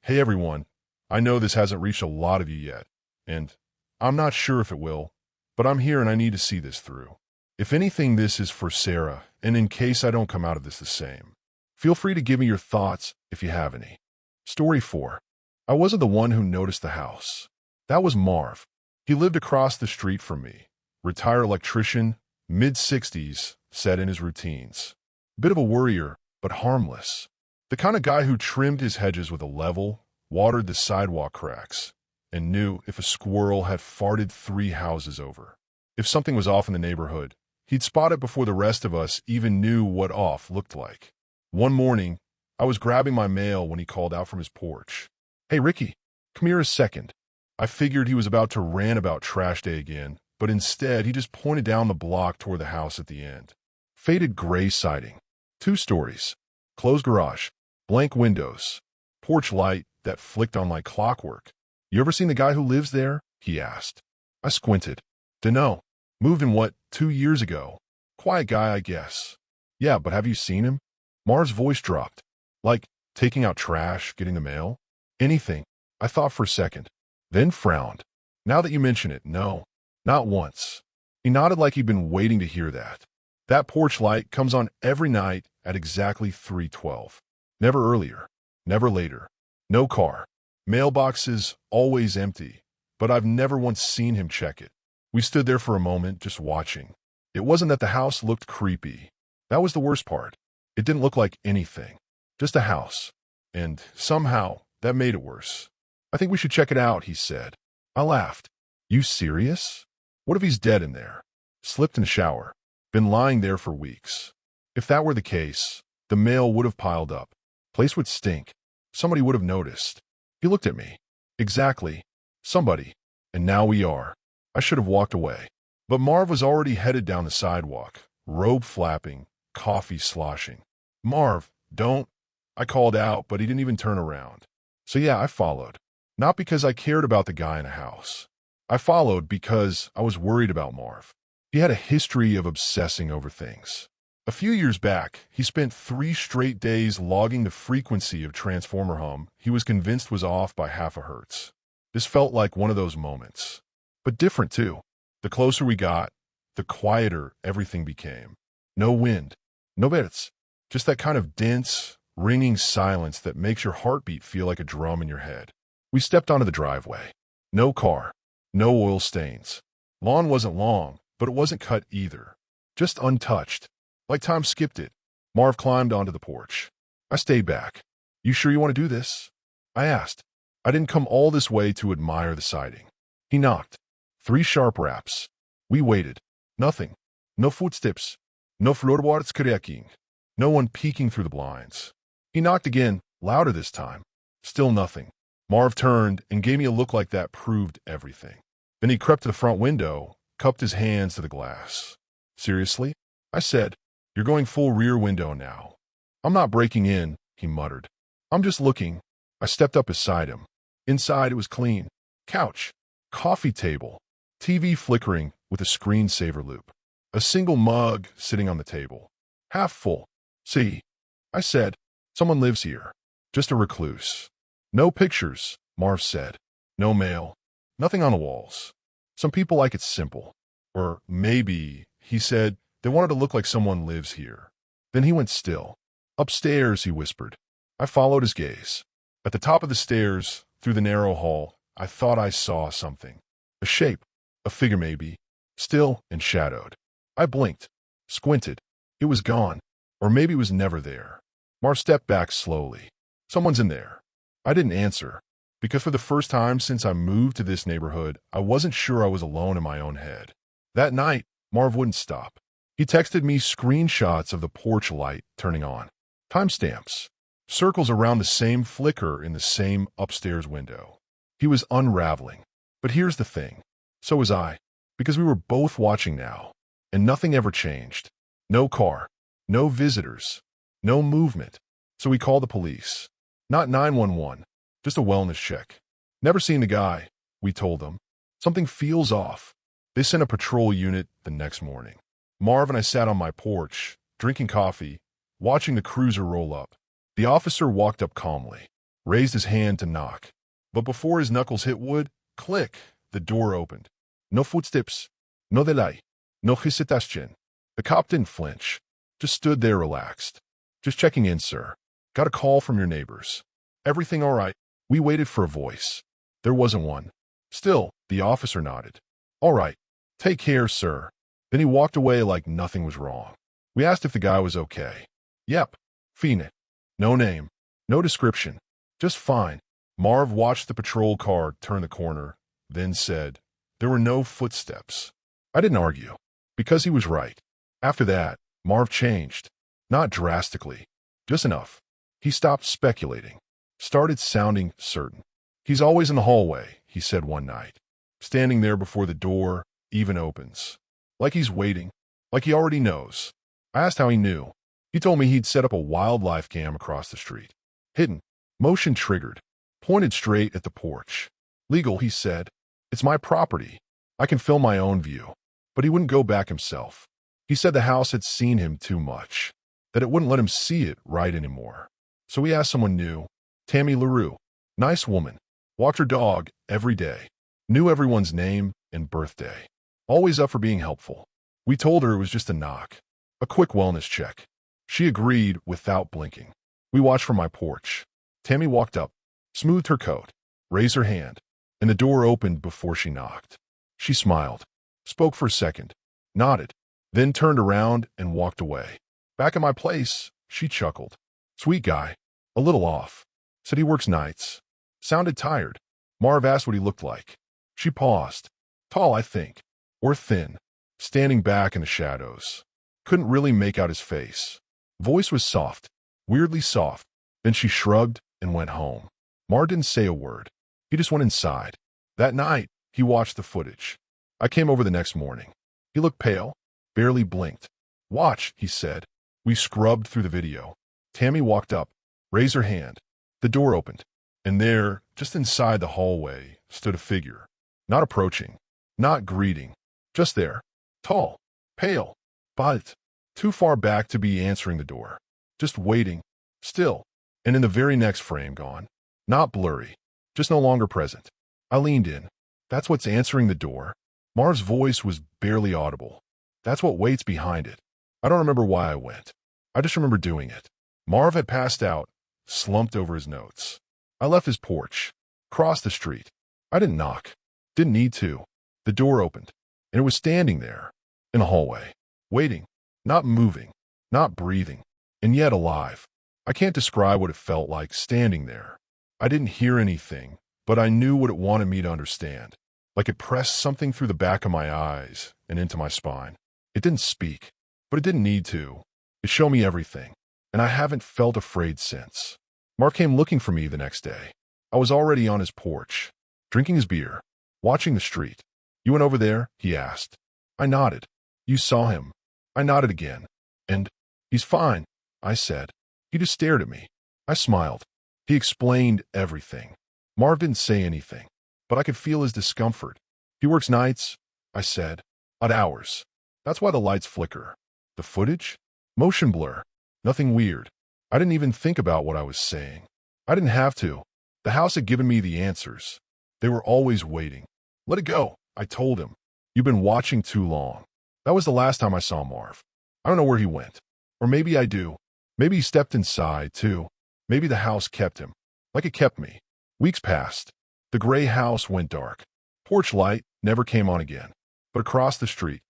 Hey everyone, I know this hasn't reached a lot of you yet, and I'm not sure if it will, but I'm here and I need to see this through. If anything, this is for Sarah, and in case I don't come out of this the same. Feel free to give me your thoughts if you have any. Story 4. I wasn't the one who noticed the house. That was Marv. He lived across the street from me. Retired electrician, mid-60s, set in his routines. Bit of a worrier, but harmless. The kind of guy who trimmed his hedges with a level, watered the sidewalk cracks, and knew if a squirrel had farted 3 houses over. If something was off in the neighborhood, he'd spot it before the rest of us even knew what off looked like. One morning, I was grabbing my mail when he called out from his porch. Hey, Ricky, come here a second. I figured he was about to rant about trash day again, but instead he just pointed down the block toward the house at the end. Faded gray siding, 2 stories, closed garage, blank windows, porch light that flicked on like clockwork. You ever seen the guy who lives there? He asked. I squinted. Dunno. Moved in 2 years ago. Quiet guy, I guess. Yeah, but have you seen him? Marv's voice dropped. Like, taking out trash, getting the mail? Anything. I thought for a second, then frowned. Now that you mention it, no. Not once. He nodded like he'd been waiting to hear that. That porch light comes on every night at exactly 3:12. Never earlier. Never later. No car. Mailboxes always empty, but I've never once seen him check it. We stood there for a moment, just watching. It wasn't that the house looked creepy. That was the worst part. It didn't look like anything. Just a house. And somehow, that made it worse. I think we should check it out, he said. I laughed. You serious? What if he's dead in there? Slipped in the shower. Been lying there for weeks. If that were the case, the mail would have piled up. Place would stink. Somebody would have noticed. He looked at me. Exactly. Somebody. And now we are. I should have walked away. But Marv was already headed down the sidewalk, robe flapping, coffee sloshing. Marv, don't. I called out, but he didn't even turn around. So yeah, I followed. Not because I cared about the guy in the house. I followed because I was worried about Marv. He had a history of obsessing over things. A few years back, he spent 3 straight days logging the frequency of transformer hum he was convinced was off by half a hertz. This felt like one of those moments. but different too. The closer we got, the quieter everything became. No wind, no birds, just that kind of dense, ringing silence that makes your heartbeat feel like a drum in your head. We stepped onto the driveway. No car, no oil stains. Lawn wasn't long, but it wasn't cut either. Just untouched, like time skipped it. Marv climbed onto the porch. I stayed back. You sure you want to do this? I asked. I didn't come all this way to admire the sighting. He knocked. 3 sharp raps. We waited. Nothing. No footsteps. No floorboards cracking. No one peeking through the blinds. He knocked again, louder this time. Still nothing. Marv turned and gave me a look like that proved everything. Then he crept to the front window, cupped his hands to the glass. Seriously? I said. You're going full rear window now. I'm not breaking in, he muttered. I'm just looking. I stepped up beside him. Inside it was clean. Couch. Coffee table. TV flickering with a screensaver loop. A single mug sitting on the table. Half full. See, I said, someone lives here. Just a recluse. No pictures, Marv said. No mail. Nothing on the walls. Some people like it simple. Or maybe, he said, they wanted to look like someone lives here. Then he went still. Upstairs, he whispered. I followed his gaze. At the top of the stairs, through the narrow hall, I thought I saw something. A shape. A figure maybe. Still and shadowed. I blinked. Squinted. It was gone. Or maybe it was never there. Marv stepped back slowly. Someone's in there. I didn't answer, because for the first time since I moved to this neighborhood, I wasn't sure I was alone in my own head. That night, Marv wouldn't stop. He texted me screenshots of the porch light turning on. Timestamps. Circles around the same flicker in the same upstairs window. He was unraveling. But here's the thing. So was I. Because we were both watching now. And nothing ever changed. No car. No visitors. No movement. So we called the police. Not 911. Just a wellness check. Never seen the guy, we told them. Something feels off. They sent a patrol unit the next morning. Marv and I sat on my porch, drinking coffee, watching the cruiser roll up. The officer walked up calmly, raised his hand to knock. But before his knuckles hit wood, click, the door opened. No footsteps, no delay, no hesitation. The cop didn't flinch, just stood there relaxed. Just checking in, sir. Got a call from your neighbors. Everything all right? We waited for a voice. There wasn't one. Still, the officer nodded. All right. Take care, sir. Then he walked away like nothing was wrong. We asked if the guy was okay. Yep. Fine. No name. No description. Just fine. Marv watched the patrol car turn the corner, then said, there were no footsteps. I didn't argue, because he was right. After that, Marv changed. Not drastically. Just enough. He stopped speculating. Started sounding certain. He's always in the hallway, he said one night. Standing there before the door even opens. Like he's waiting. Like he already knows. I asked how he knew. He told me he'd set up a wildlife cam across the street. Hidden. Motion triggered. Pointed straight at the porch. Legal, he said. It's my property. I can film my own view. But he wouldn't go back himself. He said the house had seen him too much. That it wouldn't let him see it right anymore. So he asked someone new. Tammy LaRue. Nice woman. Walked her dog every day. Knew everyone's name and birthday. Always up for being helpful. We told her it was just a knock. A quick wellness check. She agreed without blinking. We watched from my porch. Tammy walked up, smoothed her coat, raised her hand, and the door opened before she knocked. She smiled, spoke for a second, nodded, then turned around and walked away. Back at my place, she chuckled. Sweet guy. A little off. Said he works nights. Sounded tired. Marv asked what he looked like. She paused. Tall, I think. Or thin. Standing back in the shadows. Couldn't really make out his face. Voice was soft. Weirdly soft. Then she shrugged and went home. Marv didn't say a word. He just went inside. That night, he watched the footage. I came over the next morning. He looked pale. Barely blinked. Watch, he said. We scrubbed through the video. Tammy walked up. Raised her hand. The door opened. And there, just inside the hallway, stood a figure. Not approaching. Not greeting. Just there. Tall. Pale. But too far back to be answering the door. Just waiting. Still. And in the very next frame gone. Not blurry. Just no longer present. I leaned in. That's what's answering the door. Marv's voice was barely audible. That's what waits behind it. I don't remember why I went. I just remember doing it. Marv had passed out, slumped over his notes. I left his porch, crossed the street. I didn't knock. Didn't need to. The door opened, and it was standing there, in the hallway, waiting, not moving, not breathing, and yet alive. I can't describe what it felt like standing there. I didn't hear anything, but I knew what it wanted me to understand. Like it pressed something through the back of my eyes and into my spine. It didn't speak, but it didn't need to. It showed me everything, and I haven't felt afraid since. Marv came looking for me the next day. I was already on his porch, drinking his beer, watching the street. "You went over there?" he asked. I nodded. "You saw him?" I nodded again. "And he's fine," I said. He just stared at me. I smiled. He explained everything. Marv didn't say anything, but I could feel his discomfort. "He works nights," I said. "Odd hours. That's why the lights flicker. The footage? Motion blur. Nothing weird." I didn't even think about what I was saying. I didn't have to. The house had given me the answers. They were always waiting. "Let it go," I told him. "You've been watching too long." That was the last time I saw Marv. I don't know where he went. Or maybe I do. Maybe he stepped inside, too. Maybe the house kept him, like it kept me. Weeks passed. The gray house went dark. Porch light never came on again. But across the street,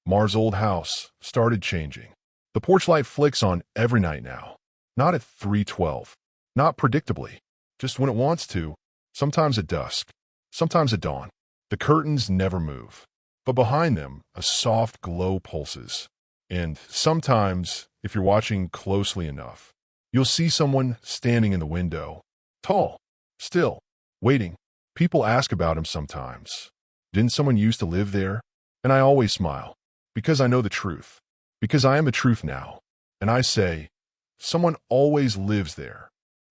Marv's old house started changing. The porch light flicks on every night now. Not at 3:12. Not predictably. Just when it wants to. Sometimes at dusk. Sometimes at dawn. The curtains never move. But behind them, a soft glow pulses. And sometimes, if you're watching closely enough, you'll see someone standing in the window. Tall. Still. Waiting. People ask about him sometimes. "Didn't someone used to live there?" And I always smile. Because I know the truth. Because I am the truth now. And I say, someone always lives there.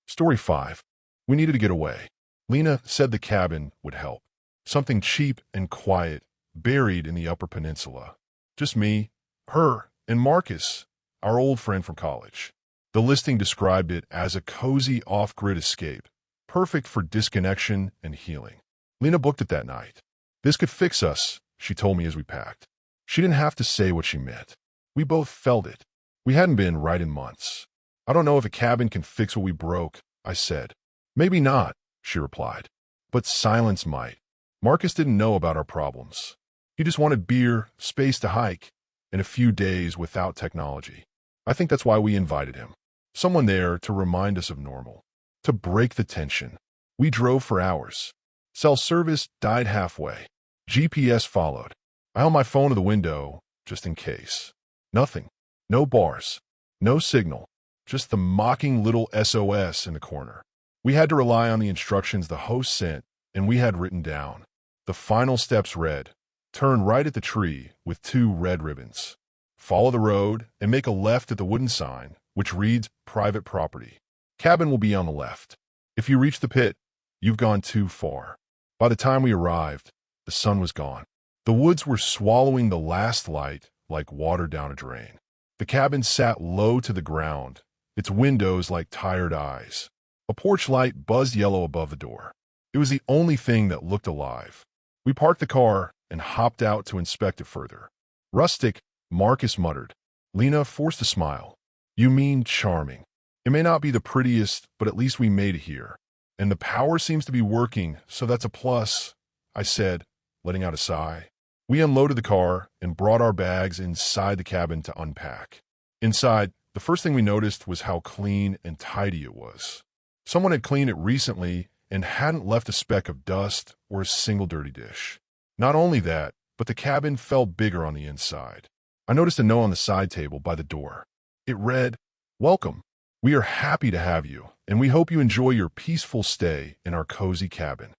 Story 5. We needed to get away. Lena said the cabin would help. Something cheap and quiet, buried in the Upper Peninsula. Just me, her, and Marcus, our old friend from college. The listing described it as a cozy off-grid escape, perfect for disconnection and healing. Lena booked it that night. "This could fix us," she told me as we packed. She didn't have to say what she meant. We both felt it. We hadn't been right in months. "I don't know if a cabin can fix what we broke," I said. "Maybe not," she replied. "But silence might." Marcus didn't know about our problems. He just wanted beer, space to hike, and a few days without technology. I think that's why we invited him. Someone there to remind us of normal. To break the tension. We drove for hours. Cell service died halfway. GPS followed. I held my phone to the window, just in case. Nothing. No bars. No signal. Just the mocking little SOS in the corner. We had to rely on the instructions the host sent, and we had written down. The final steps read, "Turn right at the tree with 2 red ribbons. Follow the road and make a left at the wooden sign, which reads private property. Cabin will be on the left. If you reach the pit, you've gone too far." By the time we arrived, the sun was gone. The woods were swallowing the last light like water down a drain. The cabin sat low to the ground, its windows like tired eyes. A porch light buzzed yellow above the door. It was the only thing that looked alive. We parked the car and hopped out to inspect it further. "Rustic," Marcus muttered. Lena forced a smile. "You mean charming. It may not be the prettiest, but at least we made it here. And the power seems to be working, so that's a plus," I said, letting out a sigh. We unloaded the car and brought our bags inside the cabin to unpack. Inside, the first thing we noticed was how clean and tidy it was. Someone had cleaned it recently and hadn't left a speck of dust or a single dirty dish. Not only that, but the cabin felt bigger on the inside. I noticed a note on the side table by the door. It read, "Welcome. We are happy to have you, and we hope you enjoy your peaceful stay in our cozy cabin."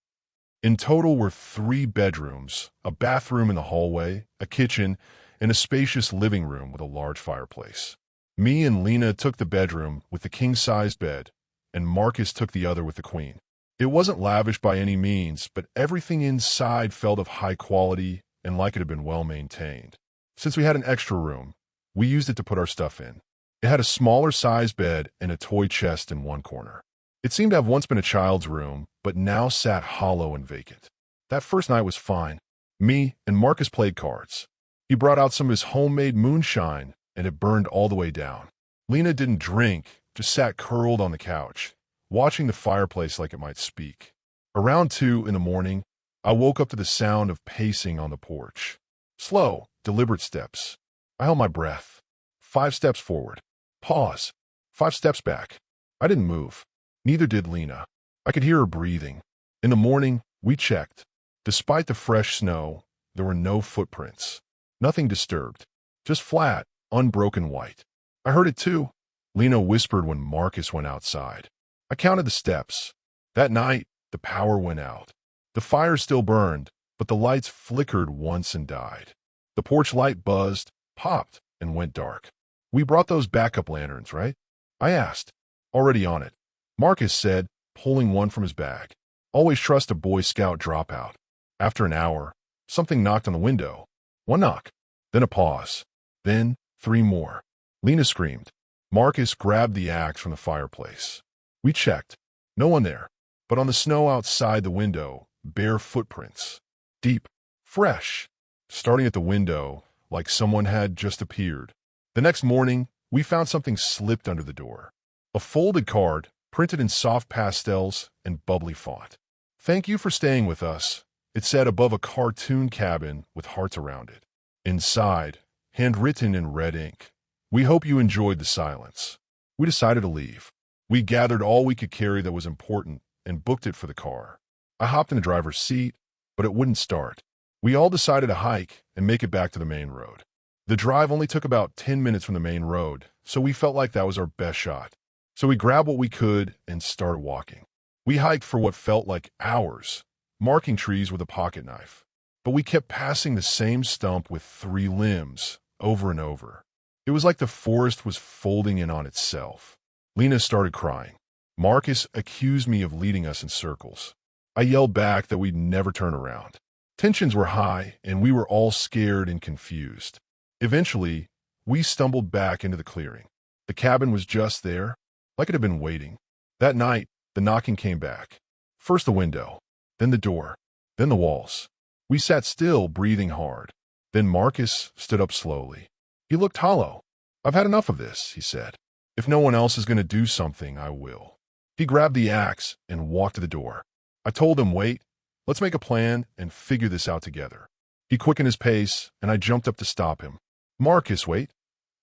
In total were 3 bedrooms, a bathroom in the hallway, a kitchen, and a spacious living room with a large fireplace. Me and Lena took the bedroom with the king-sized bed, and Marcus took the other with the queen. It wasn't lavish by any means, but everything inside felt of high quality and like it had been well maintained. Since we had an extra room, we used it to put our stuff in. It had a smaller sized bed and a toy chest in one corner. It seemed to have once been a child's room, but now sat hollow and vacant. That first night was fine. Me and Marcus played cards. He brought out some of his homemade moonshine, and it burned all the way down. Lena didn't drink, just sat curled on the couch, watching the fireplace like it might speak. Around 2 in the morning, I woke up to the sound of pacing on the porch. Slow, deliberate steps. I held my breath. 5 steps forward. Pause. 5 steps back. I didn't move. Neither did Lena. I could hear her breathing. In the morning, we checked. Despite the fresh snow, there were no footprints. Nothing disturbed. Just flat, unbroken white. I heard it too. Lena whispered when Marcus went outside. I counted the steps. That night, the power went out. The fire still burned, but the lights flickered once and died. The porch light buzzed, popped, and went dark. We brought those backup lanterns, right? I asked. Already on it. Marcus said, pulling one from his bag. Always trust a Boy Scout dropout. After an hour, something knocked on the window. 1 knock. Then a pause. Then 3 more. Lena screamed. Marcus grabbed the axe from the fireplace. We checked. No one there. But on the snow outside the window, bare footprints. Deep. Fresh. Starting at the window, like someone had just appeared. The next morning, we found something slipped under the door. A folded card, printed in soft pastels and bubbly font. Thank you for staying with us, it said above a cartoon cabin with hearts around it. Inside, handwritten in red ink, we hope you enjoyed the silence. We decided to leave. We gathered all we could carry that was important and booked it for the car. I hopped in the driver's seat, but it wouldn't start. We all decided to hike and make it back to the main road. The drive only took about 10 minutes from the main road, so we felt like that was our best shot. So we grabbed what we could and started walking. We hiked for what felt like hours, marking trees with a pocket knife. But we kept passing the same stump with 3 limbs over and over. It was like the forest was folding in on itself. Lena started crying. Marcus accused me of leading us in circles. I yelled back that we'd never turn around. Tensions were high, and we were all scared and confused. Eventually, we stumbled back into the clearing. The cabin was just there, like it had been waiting. That night, the knocking came back. First the window, then the door, then the walls. We sat still, breathing hard. Then Marcus stood up slowly. He looked hollow. I've had enough of this, he said. If no one else is going to do something, I will. He grabbed the axe and walked to the door. I told him, wait, let's make a plan and figure this out together. He quickened his pace, and I jumped up to stop him. Marcus, wait.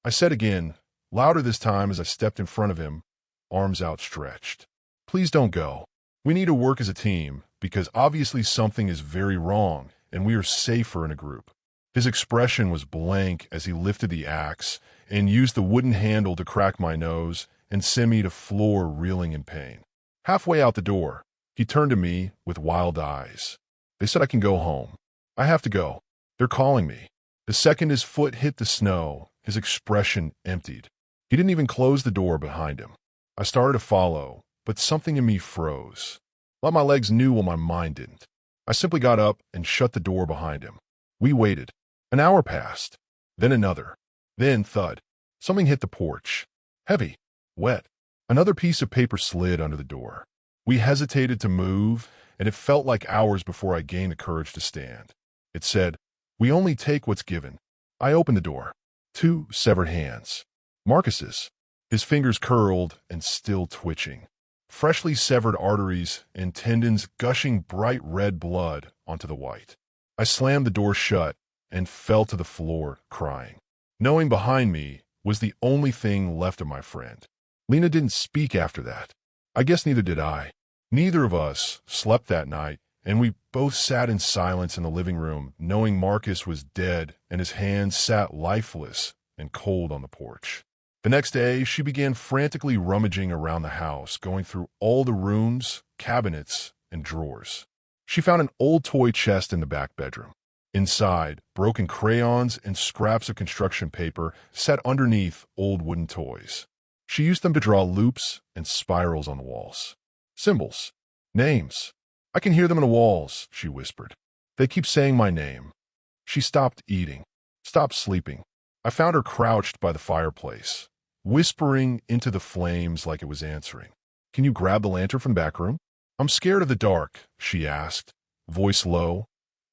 I said again, louder this time as I stepped in front of him, arms outstretched. Please don't go. We need to work as a team, because obviously something is very wrong, and we are safer in a group. His expression was blank as he lifted the axe and used the wooden handle to crack my nose and send me to floor reeling in pain. Halfway out the door, he turned to me with wild eyes. They said I can go home. I have to go. They're calling me. The second his foot hit the snow, his expression emptied. He didn't even close the door behind him. I started to follow, but something in me froze. Like my legs knew while my mind didn't. I simply got up and shut the door behind him. We waited. An hour passed. Then another. Then thud. Something hit the porch. Heavy. Wet. Another piece of paper slid under the door. We hesitated to move, and it felt like hours before I gained the courage to stand. It said, "We only take what's given." I opened the door. 2 severed hands. Marcus's. His fingers curled and still twitching. Freshly severed arteries and tendons gushing bright red blood onto the white. I slammed the door shut and fell to the floor, crying. Knowing behind me was the only thing left of my friend. Lena didn't speak after that. I guess neither did I. Neither of us slept that night, and we both sat in silence in the living room, knowing Marcus was dead and his hands sat lifeless and cold on the porch. The next day, she began frantically rummaging around the house, going through all the rooms, cabinets, and drawers. She found an old toy chest in the back bedroom. Inside, broken crayons and scraps of construction paper sat underneath old wooden toys. She used them to draw loops and spirals on the walls. Symbols. Names. I can hear them in the walls, she whispered. They keep saying my name. She stopped eating, stopped sleeping. I found her crouched by the fireplace, whispering into the flames like it was answering. Can you grab the lantern from the back room? I'm scared of the dark, she asked, voice low,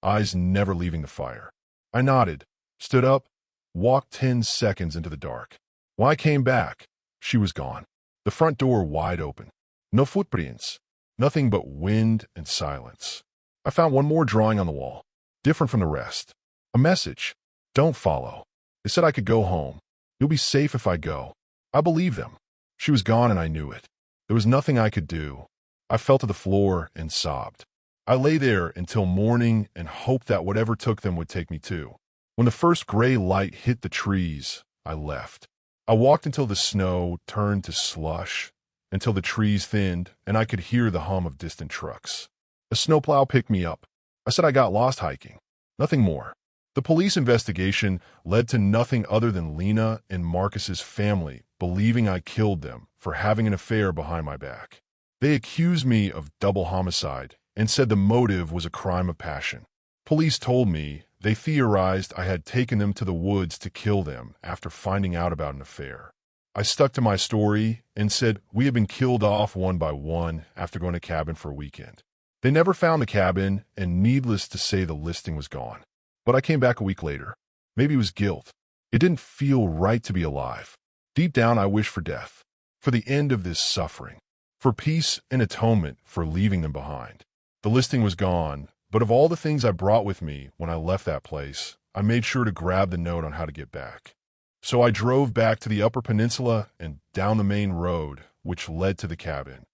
eyes never leaving the fire. I nodded, stood up, walked 10 seconds into the dark. When I came back, she was gone. The front door wide open. No footprints, nothing but wind and silence. I found one more drawing on the wall, different from the rest. A message. Don't follow. It said I could go home. You'll be safe if I go. I believed them. She was gone and I knew it. There was nothing I could do. I fell to the floor and sobbed. I lay there until morning and hoped that whatever took them would take me too. When the first gray light hit the trees, I left. I walked until the snow turned to slush, until the trees thinned and I could hear the hum of distant trucks. A snowplow picked me up. I said I got lost hiking. Nothing more. The police investigation led to nothing other than Lena and Marcus's family believing I killed them for having an affair behind my back. They accused me of double homicide and said the motive was a crime of passion. Police told me they theorized I had taken them to the woods to kill them after finding out about an affair. I stuck to my story and said we had been killed off one by one after going to cabin for a weekend. They never found the cabin, and needless to say the listing was gone. But I came back a week later. Maybe it was guilt. It didn't feel right to be alive. Deep down I wished for death, for the end of this suffering, for peace and atonement for leaving them behind. The listing was gone, but of all the things I brought with me when I left that place, I made sure to grab the note on how to get back. So I drove back to the Upper Peninsula and down the main road, which led to the cabin,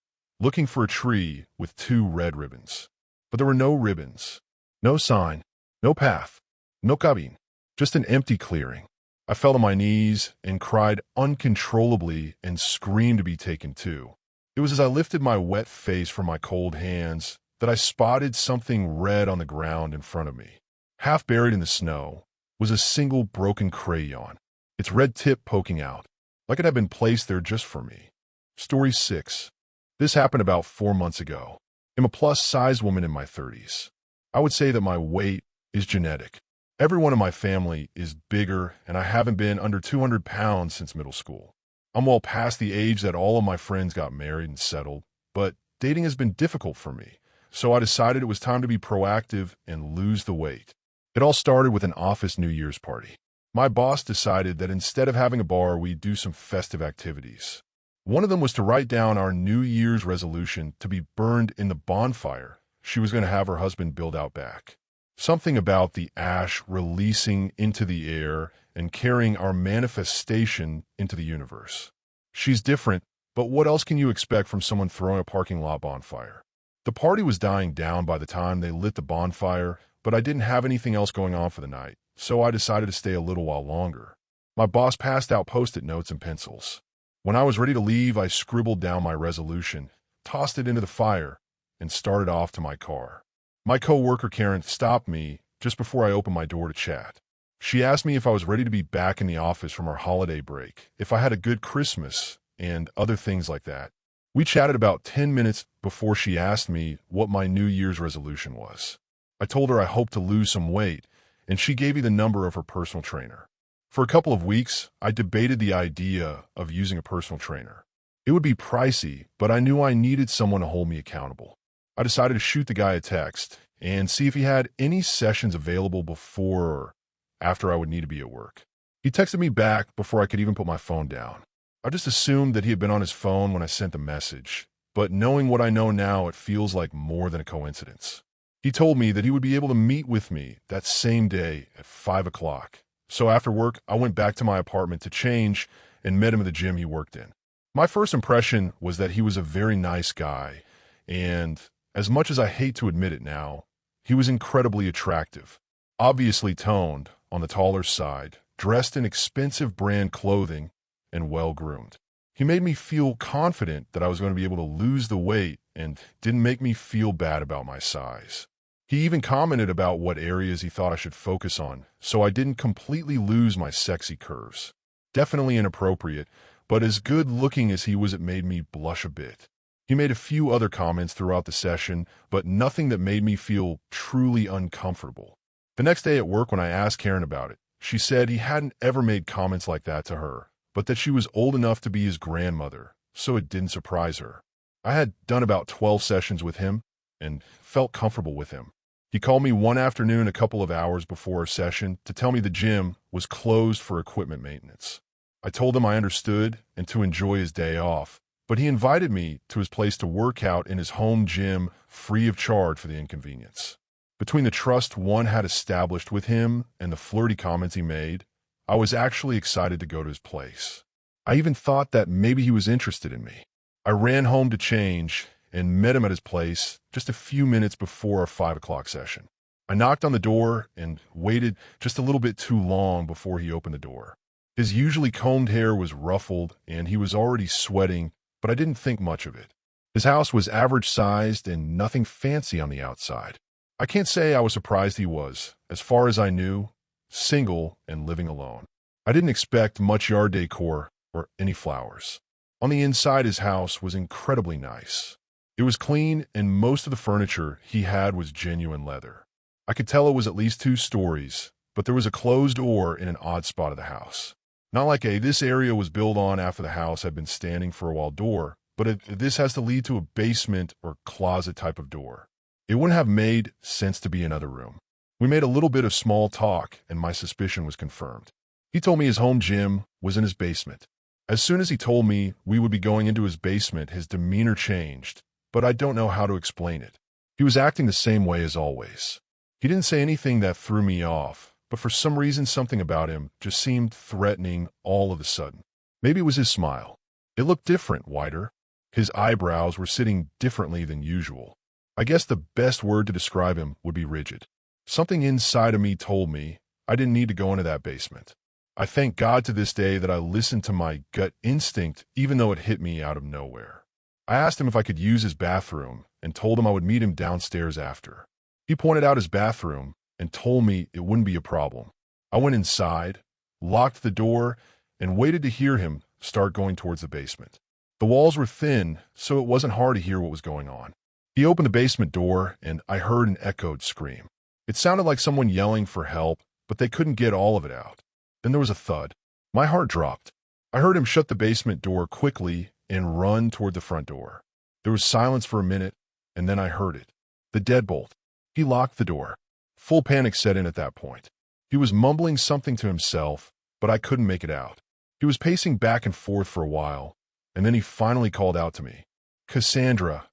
looking for a tree with 2 red ribbons. But there were no ribbons, no sign, no path, no cabin, just an empty clearing. I fell to my knees and cried uncontrollably and screamed to be taken too. It was as I lifted my wet face from my cold hands that I spotted something red on the ground in front of me. Half buried in the snow was a single broken crayon, its red tip poking out, like it had been placed there just for me. Story 6. This happened about 4 months ago. I'm a plus-sized woman in my 30s. I would say that my weight is genetic. Everyone in my family is bigger, and I haven't been under 200 pounds since middle school. I'm well past the age that all of my friends got married and settled, but dating has been difficult for me, so I decided it was time to be proactive and lose the weight. It all started with an office New Year's party. My boss decided that instead of having a bar, we'd do some festive activities. One of them was to write down our New Year's resolution to be burned in the bonfire she was going to have her husband build out back. Something about the ash releasing into the air and carrying our manifestation into the universe. She's different, but what else can you expect from someone throwing a parking lot bonfire? The party was dying down by the time they lit the bonfire, but I didn't have anything else going on for the night, so I decided to stay a little while longer. My boss passed out Post-it notes and pencils. When I was ready to leave, I scribbled down my resolution, tossed it into the fire, and started off to my car. My co-worker Karen stopped me just before I opened my door to chat. She asked me if I was ready to be back in the office from our holiday break, if I had a good Christmas, and other things like that. We chatted about 10 minutes before she asked me what my New Year's resolution was. I told her I hoped to lose some weight, and she gave me the number of her personal trainer. For a couple of weeks, I debated the idea of using a personal trainer. It would be pricey, but I knew I needed someone to hold me accountable. I decided to shoot the guy a text and see if he had any sessions available before or after I would need to be at work. He texted me back before I could even put my phone down. I just assumed that he had been on his phone when I sent the message, but knowing what I know now, it feels like more than a coincidence. He told me that he would be able to meet with me that same day at 5 o'clock. So after work, I went back to my apartment to change and met him at the gym he worked in. My first impression was that he was a very nice guy, and as much as I hate to admit it now, he was incredibly attractive, obviously toned on the taller side, dressed in expensive brand clothing, and well-groomed. He made me feel confident that I was going to be able to lose the weight and didn't make me feel bad about my size. He even commented about what areas he thought I should focus on, so I didn't completely lose my sexy curves. Definitely inappropriate, but as good-looking as he was, it made me blush a bit. He made a few other comments throughout the session, but nothing that made me feel truly uncomfortable. The next day at work, when I asked Karen about it, she said he hadn't ever made comments like that to her, but that she was old enough to be his grandmother, so it didn't surprise her. I had done about 12 sessions with him and felt comfortable with him. He called me one afternoon a couple of hours before our session to tell me the gym was closed for equipment maintenance. I told him I understood and to enjoy his day off, but he invited me to his place to work out in his home gym free of charge for the inconvenience. Between the trust one had established with him and the flirty comments he made, I was actually excited to go to his place. I even thought that maybe he was interested in me. I ran home to change and met him at his place just a few minutes before our 5 o'clock session. I knocked on the door and waited just a little bit too long before he opened the door. His usually combed hair was ruffled and he was already sweating, but I didn't think much of it. His house was average-sized and nothing fancy on the outside. I can't say I was surprised he was, as far as I knew, single and living alone. I didn't expect much yard decor or any flowers. On the inside, his house was incredibly nice. It was clean, and most of the furniture he had was genuine leather. I could tell it was at least 2 stories, but there was a closed door in an odd spot of the house. Not like this area was built on after the house had been standing for a while door, but this has to lead to a basement or closet type of door. It wouldn't have made sense to be another room. We made a little bit of small talk, and my suspicion was confirmed. He told me his home gym was in his basement. As soon as he told me we would be going into his basement, his demeanor changed, but I don't know how to explain it. He was acting the same way as always. He didn't say anything that threw me off, but for some reason something about him just seemed threatening all of a sudden. Maybe it was his smile. It looked different, wider. His eyebrows were sitting differently than usual. I guess the best word to describe him would be rigid. Something inside of me told me I didn't need to go into that basement. I thank God to this day that I listened to my gut instinct even though it hit me out of nowhere. I asked him if I could use his bathroom and told him I would meet him downstairs after. He pointed out his bathroom and told me it wouldn't be a problem. I went inside, locked the door, and waited to hear him start going towards the basement. The walls were thin, so it wasn't hard to hear what was going on. He opened the basement door, and I heard an echoed scream. It sounded like someone yelling for help, but they couldn't get all of it out. Then there was a thud. My heart dropped. I heard him shut the basement door quickly and run toward the front door. There was silence for a minute, and then I heard it. The deadbolt. He locked the door. Full panic set in at that point. He was mumbling something to himself, but I couldn't make it out. He was pacing back and forth for a while, and then he finally called out to me. "Cassandra."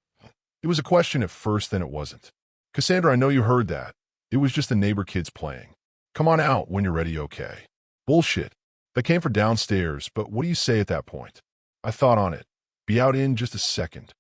It was a question at first, then it wasn't. "Cassandra, I know you heard that. It was just the neighbor kids playing. Come on out when you're ready, okay?" Bullshit. That came from downstairs, but what do you say at that point? I thought on it. Be out in just a second.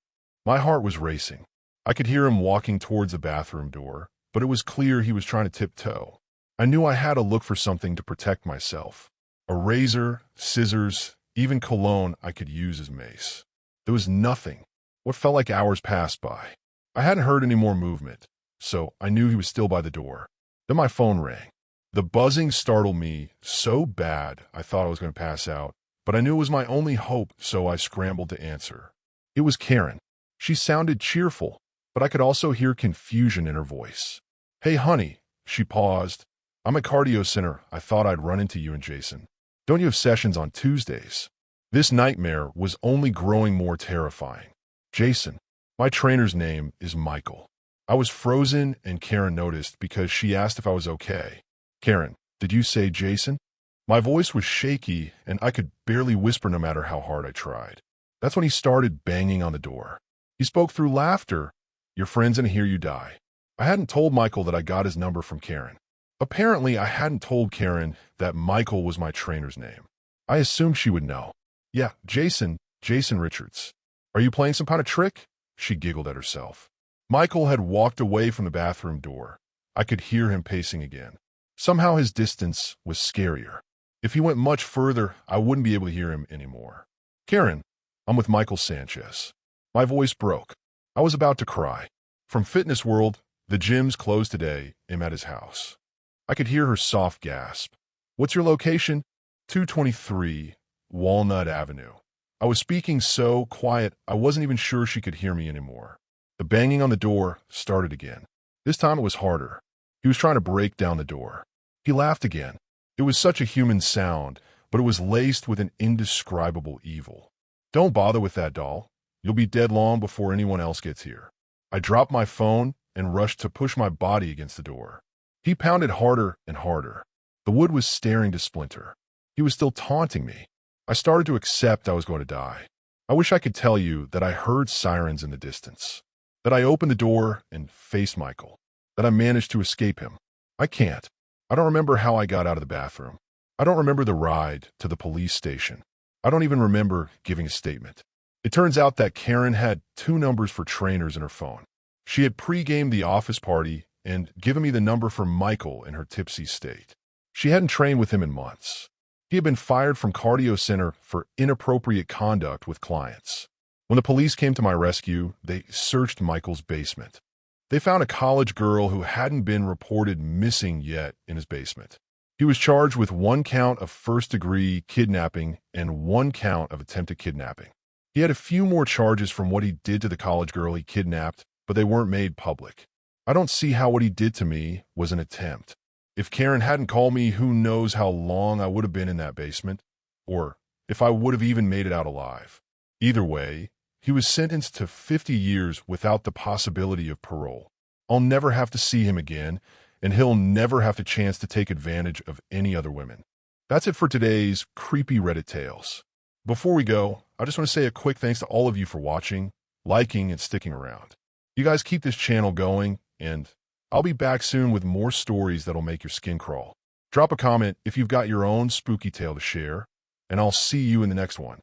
My heart was racing. I could hear him walking towards the bathroom door, but it was clear he was trying to tiptoe. I knew I had to look for something to protect myself. A razor, scissors, even cologne I could use as mace. There was nothing. What felt like hours passed by. I hadn't heard any more movement, so I knew he was still by the door. Then my phone rang. The buzzing startled me so bad I thought I was going to pass out, but I knew it was my only hope, so I scrambled to answer. It was Karen. She sounded cheerful, but I could also hear confusion in her voice. "Hey, honey," she paused. "I'm at cardio center. I thought I'd run into you and Jason. Don't you have sessions on Tuesdays?" This nightmare was only growing more terrifying. Jason. My trainer's name is Michael. I was frozen, and Karen noticed because she asked if I was okay. "Karen, did you say Jason?" My voice was shaky, and I could barely whisper no matter how hard I tried. That's when he started banging on the door. He spoke through laughter. "Your friend's gonna hear you die." I hadn't told Michael that I got his number from Karen. Apparently, I hadn't told Karen that Michael was my trainer's name. I assumed she would know. "Yeah, Jason Richards. Are you playing some kind of trick?" She giggled at herself. Michael had walked away from the bathroom door. I could hear him pacing again. Somehow his distance was scarier. If he went much further, I wouldn't be able to hear him anymore. "Karen, I'm with Michael Sanchez." My voice broke. I was about to cry. From Fitness World, the gym's closed today. I'm at his house. I could hear her soft gasp. "What's your location?" 223 Walnut Avenue. I was speaking so quiet, I wasn't even sure she could hear me anymore. The banging on the door started again. This time it was harder. He was trying to break down the door. He laughed again. It was such a human sound, but it was laced with an indescribable evil. "Don't bother with that, doll. You'll be dead long before anyone else gets here." I dropped my phone and rushed to push my body against the door. He pounded harder and harder. The wood was staring to splinter. He was still taunting me. I started to accept I was going to die. I wish I could tell you that I heard sirens in the distance, that I opened the door and faced Michael, that I managed to escape him. I can't. I don't remember how I got out of the bathroom. I don't remember the ride to the police station. I don't even remember giving a statement. It turns out that Karen had 2 numbers for trainers in her phone. She had pre-gamed the office party and given me the number for Michael in her tipsy state. She hadn't trained with him in months. He had been fired from Cardio Center for inappropriate conduct with clients. When the police came to my rescue, they searched Michael's basement. They found a college girl who hadn't been reported missing yet in his basement. He was charged with 1 count of first-degree kidnapping and 1 count of attempted kidnapping. He had a few more charges from what he did to the college girl he kidnapped, but they weren't made public. I don't see how what he did to me was an attempt. If Karen hadn't called me, who knows how long I would have been in that basement, or if I would have even made it out alive. Either way, he was sentenced to 50 years without the possibility of parole. I'll never have to see him again, and he'll never have the chance to take advantage of any other women. That's it for today's creepy Reddit tales. Before we go, I just want to say a quick thanks to all of you for watching, liking, and sticking around. You guys keep this channel going, and I'll be back soon with more stories that'll make your skin crawl. Drop a comment if you've got your own spooky tale to share, and I'll see you in the next one.